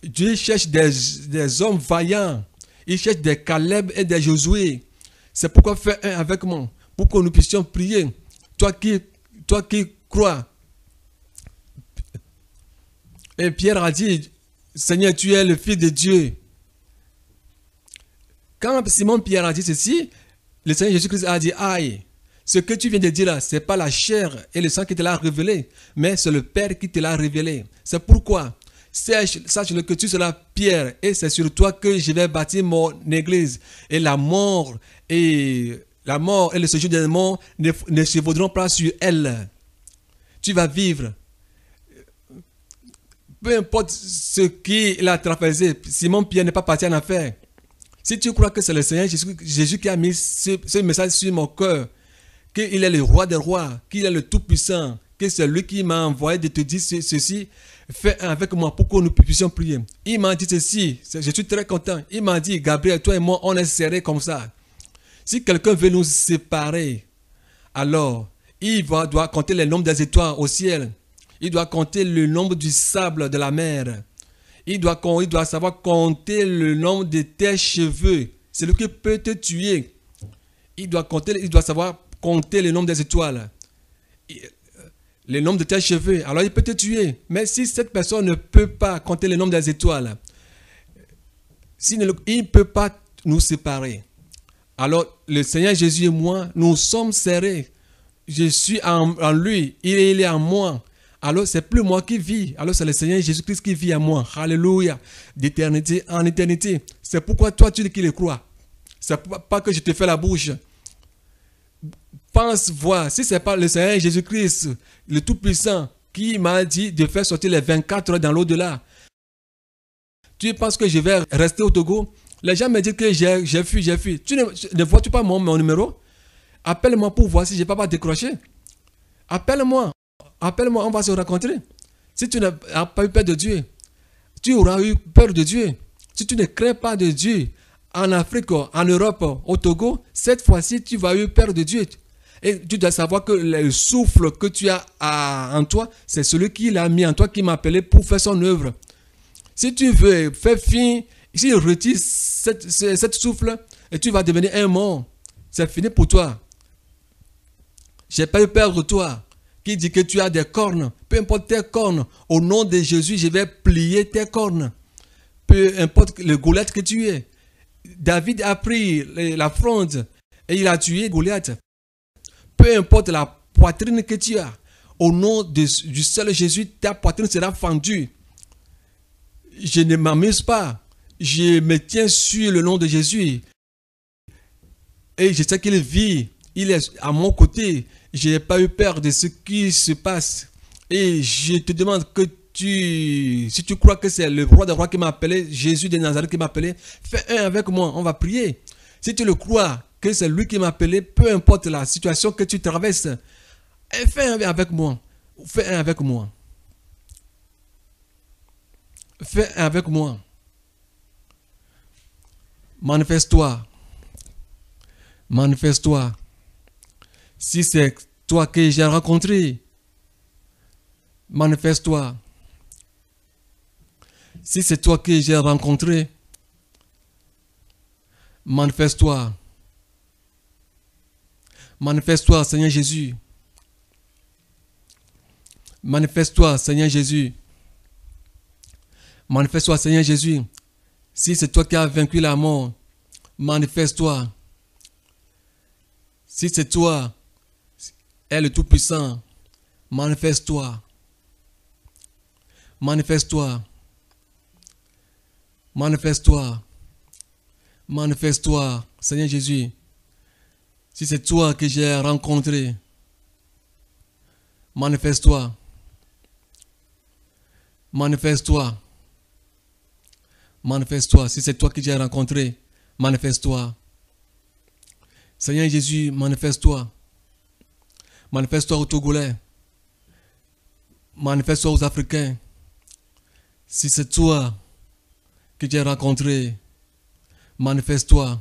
Dieu cherche des hommes vaillants. Il cherche des Caleb et des Josué. C'est pourquoi fais un avec moi, pour que nous puissions prier. Toi qui crois. Et Pierre a dit, Seigneur, tu es le Fils de Dieu. Quand Simon Pierre a dit ceci, le Seigneur Jésus-Christ a dit, aïe, ce que tu viens de dire là, ce n'est pas la chair et le sang qui te l'a révélé, mais c'est le Père qui te l'a révélé. C'est pourquoi, sache-le que tu seras Pierre, et c'est sur toi que je vais bâtir mon église. Et la mort et le séjour des démons ne se vaudront pas sur elle. Tu vas vivre. Peu importe ce qu'il a traversé, Simon Pierre n'est pas parti en affaire. Si tu crois que c'est le Seigneur Jésus qui a mis ce message sur mon cœur, qu'il est le roi des rois, qu'il est le tout-puissant, que c'est lui qui m'a envoyé de te dire ceci, fais un avec moi pour que nous puissions prier. Il m'a dit ceci, je suis très content. Il m'a dit, Gabriel, toi et moi, on est serrés comme ça. Si quelqu'un veut nous séparer, alors il doit compter le nombre des étoiles au ciel. Il doit compter le nombre du sable de la mer. Il doit savoir compter le nombre de tes cheveux. C'est lui qui peut te tuer. Il doit savoir compter le nombre des étoiles. Le nombre de tes cheveux. Alors il peut te tuer. Mais si cette personne ne peut pas compter le nombre des étoiles, il ne peut pas nous séparer. Alors le Seigneur Jésus et moi, nous sommes serrés. Je suis en lui. Il est en moi. Alors, c'est plus moi qui vis. Alors, c'est le Seigneur Jésus-Christ qui vit en moi. Alléluia. D'éternité en éternité. C'est pourquoi toi, tu qui le crois. C'est pas que je te fais la bouche. Pense voir. Si ce n'est pas le Seigneur Jésus-Christ, le Tout-Puissant, qui m'a dit de faire sortir les 24 heures dans l'au-delà. Tu penses que je vais rester au Togo? Les gens me disent que j'ai fui. Tu ne vois-tu pas mon numéro? Appelle-moi pour voir si je ne vais pas décrocher. Appelle-moi, on va se rencontrer. Si tu n'as pas eu peur de Dieu, tu auras eu peur de Dieu. Si tu ne crains pas de Dieu, en Afrique, en Europe, au Togo, cette fois-ci, tu vas avoir peur de Dieu. Et tu dois savoir que le souffle que tu as en toi, c'est celui qui l'a mis en toi, qui m'a appelé pour faire son œuvre. Si tu veux faire fin, s'il retire cette souffle, et tu vas devenir un mort, c'est fini pour toi. J'ai pas eu peur de toi. Qui dit que tu as des cornes, peu importe tes cornes, au nom de Jésus, je vais plier tes cornes. Peu importe le Goliath que tu es. David a pris la fronde et il a tué Goliath. Peu importe la poitrine que tu as, au nom du seul Jésus, ta poitrine sera fendue. Je ne m'amuse pas. Je me tiens sur le nom de Jésus. Et je sais qu'il vit. Il est à mon côté. Je n'ai pas eu peur de ce qui se passe. Et je te demande que si tu crois que c'est le roi des rois qui m'a appelé, Jésus de Nazareth qui m'a appelé, fais un avec moi, on va prier. Si tu le crois que c'est lui qui m'a appelé, peu importe la situation que tu traverses, fais un avec moi. Fais un avec moi. Fais un avec moi. Manifeste-toi. Manifeste-toi. Si c'est toi que j'ai rencontré, manifeste-toi. Si c'est toi que j'ai rencontré, manifeste-toi. Manifeste-toi, Seigneur Jésus. Manifeste-toi, Seigneur Jésus. Manifeste-toi, Seigneur Jésus. Si c'est toi qui as vaincu la mort, manifeste-toi. Si c'est toi, est le Tout-Puissant, manifeste-toi. Manifeste-toi. Manifeste-toi. Manifeste-toi, Seigneur Jésus. Si c'est toi que j'ai rencontré, manifeste-toi. Manifeste-toi. Manifeste-toi. Si c'est toi que j'ai rencontré, manifeste-toi. Seigneur Jésus, manifeste-toi. Manifeste-toi aux Togolais. Manifeste-toi aux Africains. Si c'est toi que j'ai rencontré, manifeste-toi.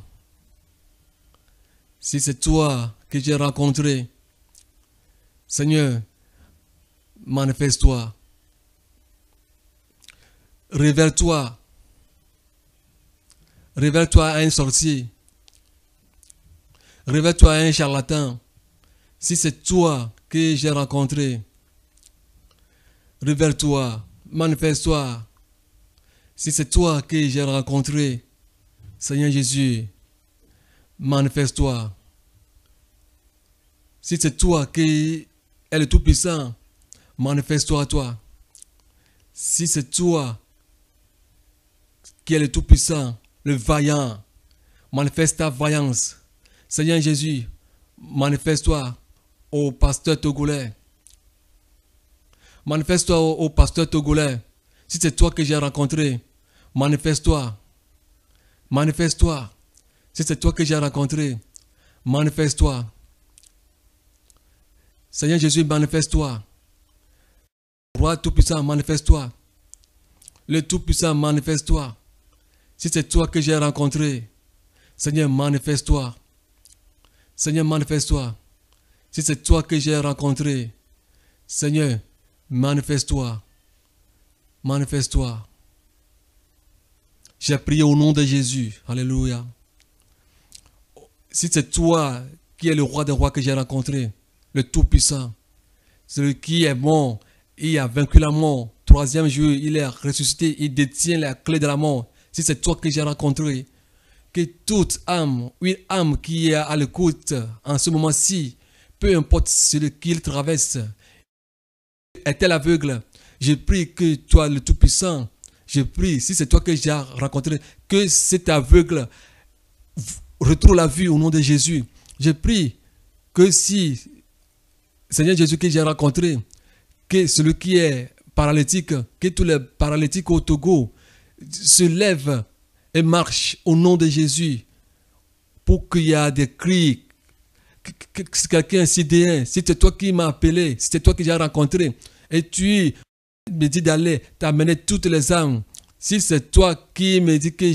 Si c'est toi que j'ai rencontré, Seigneur, manifeste-toi. Révèle-toi. Révèle-toi à un sorcier. Révèle-toi à un charlatan. Si c'est toi que j'ai rencontré, révèle-toi, manifeste-toi. Si c'est toi que j'ai rencontré, Seigneur Jésus, manifeste-toi. Si c'est toi qui es le Tout-Puissant, manifeste-toi à toi. Si c'est toi qui es le Tout-Puissant, le vaillant, manifeste ta vaillance. Seigneur Jésus, manifeste-toi au pasteur togolais. Manifeste-toi au pasteur togolais. Si c'est toi que j'ai rencontré, manifeste-toi. Manifeste-toi. Si c'est toi que j'ai rencontré, manifeste-toi. Seigneur Jésus, manifeste-toi. Roi Tout-Puissant, manifeste-toi. Le Tout-Puissant, manifeste-toi. Si c'est toi que j'ai rencontré, Seigneur, manifeste-toi. Seigneur, manifeste-toi. Si c'est toi que j'ai rencontré, Seigneur, manifeste-toi. Manifeste-toi. J'ai prié au nom de Jésus. Alléluia. Si c'est toi qui es le roi des rois que j'ai rencontré, le Tout-Puissant, celui qui est mort, il a vaincu la mort. Troisième jour, il est ressuscité, il détient la clé de la mort. Si c'est toi que j'ai rencontré, que toute âme, une âme qui est à l'écoute en ce moment-ci, peu importe ce qu'il traverse, est-elle aveugle? Je prie que toi, le Tout-Puissant, je prie, si c'est toi que j'ai rencontré, que cet aveugle retrouve la vue au nom de Jésus. Je prie que si, Seigneur Jésus que j'ai rencontré, que celui qui est paralytique, que tous les paralytiques au Togo se lèvent et marchent au nom de Jésus pour qu'il y ait des cris. Si quelqu'un est sidéen, si c'est toi qui m'as appelé, si c'est toi que j'ai rencontré, et tu me dis d'aller t'amener toutes les âmes, si c'est toi qui me dis que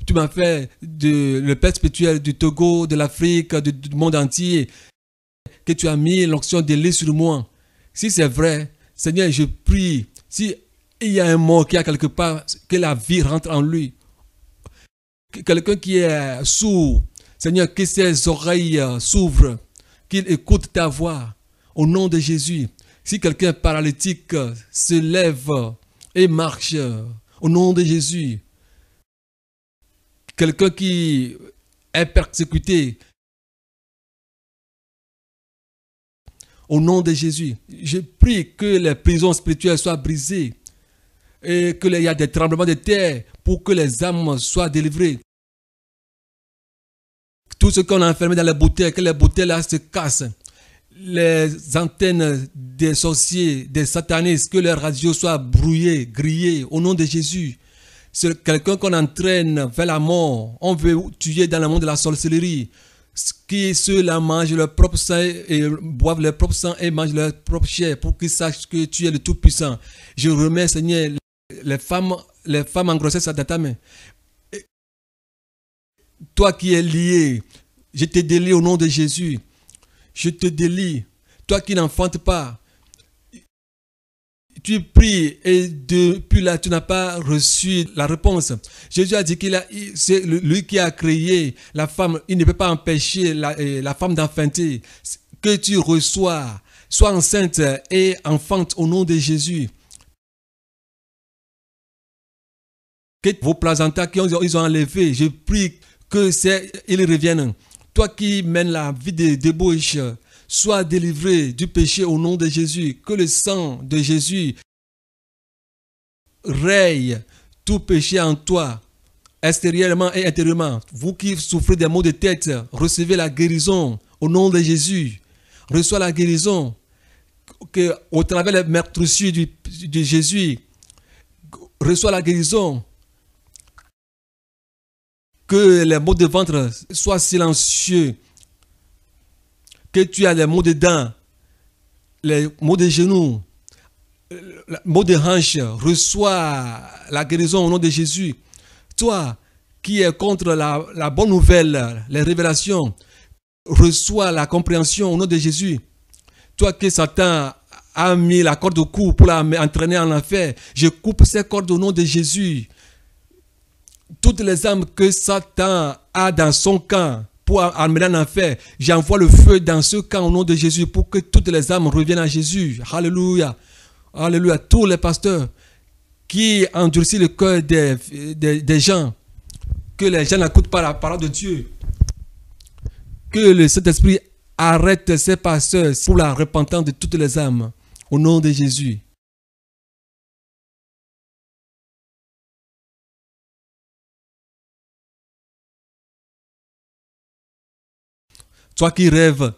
tu m'as fait le Père spirituel du Togo, de l'Afrique, du monde entier, que tu as mis l'onction d'Élie sur moi, si c'est vrai, Seigneur, je prie, si il y a un mort qui a quelque part, que la vie rentre en lui, quelqu'un qui est sourd, Seigneur, que ses oreilles s'ouvrent, qu'il écoute ta voix, au nom de Jésus. Si quelqu'un paralytique se lève et marche, au nom de Jésus. Quelqu'un qui est persécuté, au nom de Jésus. Je prie que les prisons spirituelles soient brisées et qu'il y ait des tremblements de terre pour que les âmes soient délivrées. Tout ce qu'on a enfermé dans les bouteilles, que les bouteilles là se cassent. Les antennes des sorciers, des satanistes, que leurs radios soient brouillées, grillées, au nom de Jésus. C'est quelqu'un qu'on entraîne vers la mort. On veut tuer dans le monde de la sorcellerie. Qui ceux-là mangent leur propre sang et boivent leur propre sang et mangent leur propre chair pour qu'ils sachent que tu es le Tout-Puissant. Je remets, Seigneur, les femmes en grossesse dans ta main. Toi qui es lié, je te délie au nom de Jésus. Je te délie. Toi qui n'enfantes pas, tu pries et depuis là, tu n'as pas reçu la réponse. Jésus a dit c'est lui qui a créé la femme. Il ne peut pas empêcher la femme d'enfanter. Que tu reçois, sois enceinte et enfante au nom de Jésus. Que vos placentas qu'ils ont enlevés, je prie qu'ils reviennent. Toi qui mènes la vie de débauche, sois délivré du péché au nom de Jésus. Que le sang de Jésus raye tout péché en toi. extérieurement et intérieurement. Vous qui souffrez des maux de tête, recevez la guérison au nom de Jésus. Reçois la guérison que, au travers des meurtrissures de Jésus. Reçois la guérison. Que les maux de ventre soient silencieux. Que tu as les maux de dents, les maux de genoux, les maux de hanches. Reçois la guérison au nom de Jésus. Toi qui es contre la bonne nouvelle, les révélations, reçois la compréhension au nom de Jésus. Toi qui Satan a mis la corde au cou pour l'entraîner en enfer, je coupe ces cordes au nom de Jésus. Toutes les âmes que Satan a dans son camp pour amener en enfer, j'envoie le feu dans ce camp au nom de Jésus pour que toutes les âmes reviennent à Jésus. Alléluia. Alléluia. Tous les pasteurs qui endurcissent le cœur des gens, que les gens n'écoutent pas la parole de Dieu, que le Saint-Esprit arrête ces pasteurs pour la repentance de toutes les âmes au nom de Jésus. Toi qui rêves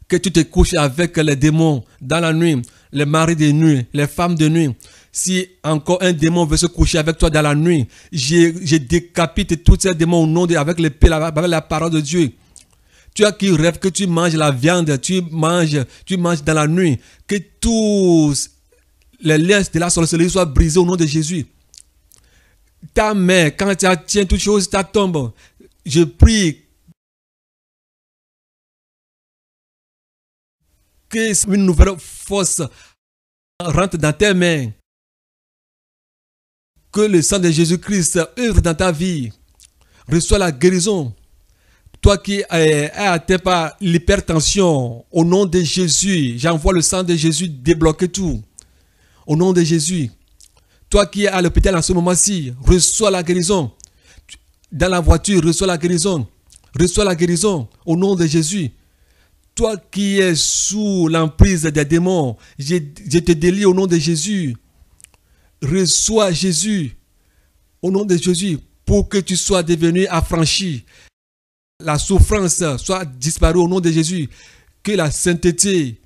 que tu te couches avec les démons dans la nuit, les maris de nuit, les femmes de nuit. Si encore un démon veut se coucher avec toi dans la nuit, je décapite tous ces démons au nom avec l'épée, avec la parole de Dieu. Tu qui rêves que tu manges la viande, tu manges dans la nuit, que tous les liens de la sorcellerie soient brisés au nom de Jésus. Ta main, quand tu tiens toutes choses, ta tombe. Je prie que une nouvelle force rentre dans tes mains. Que le sang de Jésus-Christ œuvre dans ta vie. Reçois la guérison. Toi qui es atteint par l'hypertension, au nom de Jésus, j'envoie le sang de Jésus débloquer tout. Au nom de Jésus. Toi qui es à l'hôpital en ce moment-ci, reçois la guérison. Dans la voiture, reçois la guérison. Reçois la guérison au nom de Jésus. Toi qui es sous l'emprise des démons, je te délie au nom de Jésus. Reçois Jésus au nom de Jésus pour que tu sois devenu affranchi. La souffrance soit disparue au nom de Jésus. Que la sainteté,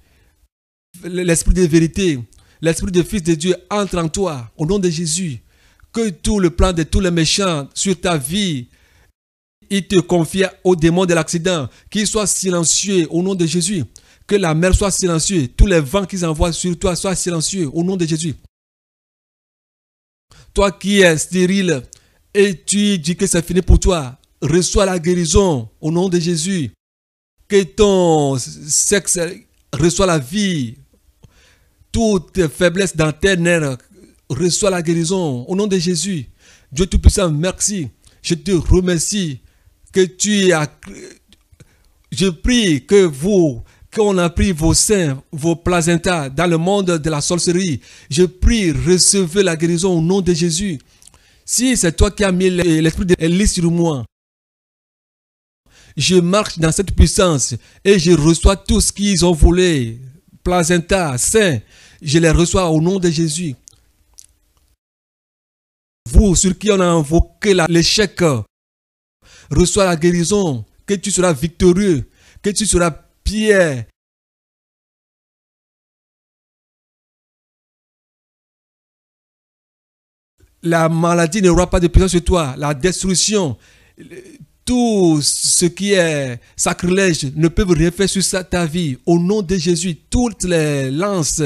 l'esprit de vérité, l'esprit de Fils de Dieu entre en toi au nom de Jésus. Que tout le plan de tous les méchants sur ta vie, il te confie au démon de l'accident, qu'il soit silencieux au nom de Jésus. Que la mer soit silencieuse. Tous les vents qu'ils envoient sur toi soient silencieux au nom de Jésus. Toi qui es stérile et tu dis que c'est fini pour toi, reçois la guérison au nom de Jésus. Que ton sexe reçoit la vie. Toute faiblesse dans tes nerfs reçoit la guérison au nom de Jésus. Dieu Tout-Puissant, merci. Je te remercie que tu as... Je prie que qu'on a pris vos seins, vos placentas dans le monde de la sorcellerie. Je prie, recevez la guérison au nom de Jésus. Si c'est toi qui as mis l'esprit de Élie sur moi, je marche dans cette puissance et je reçois tout ce qu'ils ont volé. Placenta, seins, je les reçois au nom de Jésus. Vous, sur qui on a invoqué l'échec, reçois la guérison, que tu seras victorieux, que tu seras Pierre. La maladie n'aura pas de puissance sur toi. La destruction, tout ce qui est sacrilège ne peut rien faire sur ta vie. Au nom de Jésus, toutes les lances,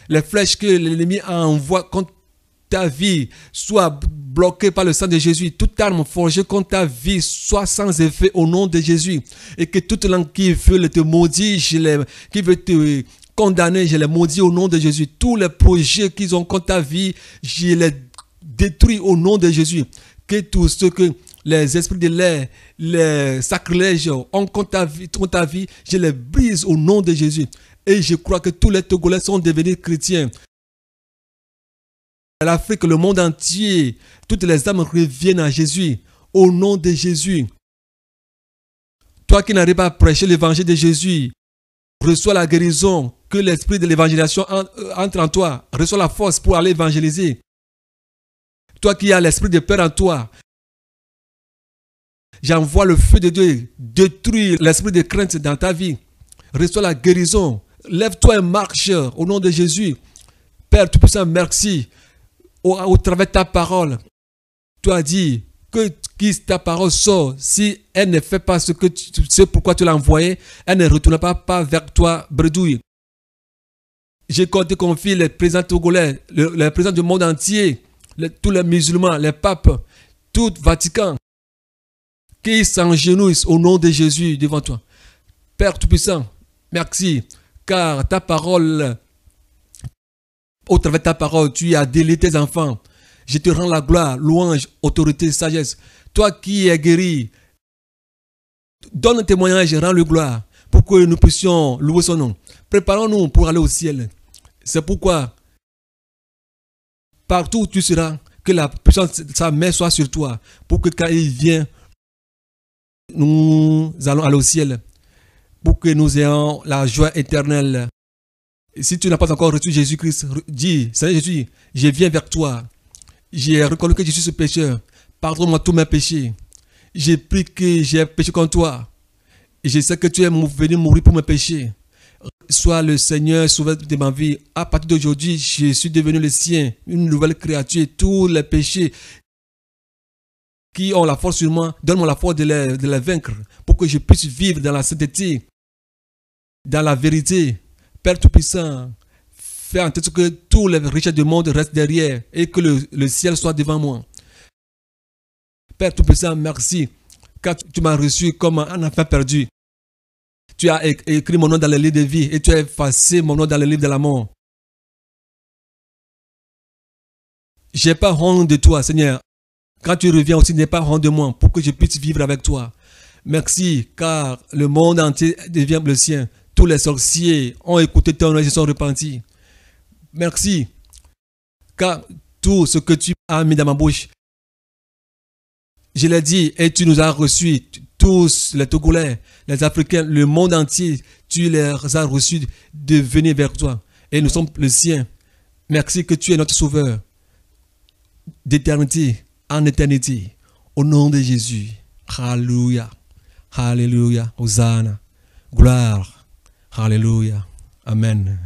les flèches que l'ennemi envoie contre ta vie soient bloquées par le sang de Jésus. Toute arme forgée contre ta vie soit sans effet au nom de Jésus. Et que toute langue qui veut te maudire, qui veut te condamner, je les maudis au nom de Jésus. Tous les projets qu'ils ont contre ta vie, je les détruis au nom de Jésus. Que tout ce que les esprits de l'air, les sacrilèges ont contre ta vie, je les brise au nom de Jésus. Et je crois que tous les Togolais sont devenus chrétiens. L'Afrique, le monde entier, toutes les âmes reviennent à Jésus, au nom de Jésus. Toi qui n'arrives pas à prêcher l'évangile de Jésus, reçois la guérison, que l'esprit de l'évangélisation entre en toi, reçois la force pour aller évangéliser. Toi qui as l'esprit de peur en toi, J'envoie le feu de Dieu, détruire l'esprit de crainte dans ta vie. Reçois la guérison. Lève-toi et marche au nom de Jésus. Père Tout-Puissant, merci. Au travers de ta parole, tu as dit que ta parole sort. Si elle ne fait pas ce pourquoi tu l'as envoyée, elle ne retournera pas vers toi, bredouille. Je te confie les présidents togolais, les présidents du monde entier, tous les musulmans, les papes, tout Vatican, qui s'agenouillent au nom de Jésus devant toi. Père Tout-Puissant, merci, car ta parole, au travers de ta parole, tu as délié tes enfants. Je te rends la gloire, louange, autorité, sagesse. Toi qui es guéri, donne un témoignage, rends-le gloire, pour que nous puissions louer son nom. Préparons-nous pour aller au ciel. C'est pourquoi, partout où tu seras, que la puissance de sa main soit sur toi, pour que quand il vient, nous allons aller au ciel, pour que nous ayons la joie éternelle. Et si tu n'as pas encore reçu Jésus-Christ, dis, Seigneur Jésus, je viens vers toi. J'ai reconnu que je suis ce pécheur. Pardonne-moi tous mes péchés. J'ai pris que j'ai péché contre toi. Et je sais que tu es venu mourir pour mes péchés. Sois le Seigneur, sauveur de ma vie. À partir d'aujourd'hui, je suis devenu le sien, une nouvelle créature. Tous les péchés qui ont la force sur moi, donne-moi la force de les vaincre pour que je puisse vivre dans la sainteté, dans la vérité. Père Tout-Puissant, fais en sorte que tous les richesses du monde restent derrière et que le ciel soit devant moi. Père Tout-Puissant, merci, car tu m'as reçu comme un enfant perdu. Tu as écrit mon nom dans le livre de vie et tu as effacé mon nom dans le livre de la mort. Je n'ai pas honte de toi, Seigneur. Quand tu reviens aussi, n'aie pas honte de moi pour que je puisse vivre avec toi. Merci, car le monde entier devient le sien. Tous les sorciers ont écouté ton nom et se sont repentis. Merci, car tout ce que tu as mis dans ma bouche, je l'ai dit et tu nous as reçus, tous les Togolais, les Africains, le monde entier, tu les as reçus de venir vers toi. Et nous sommes le sien. Merci que tu es notre sauveur d'éternité en éternité. Au nom de Jésus. Alléluia. Alléluia. Hosanna. Gloire. Alléluia. Amen.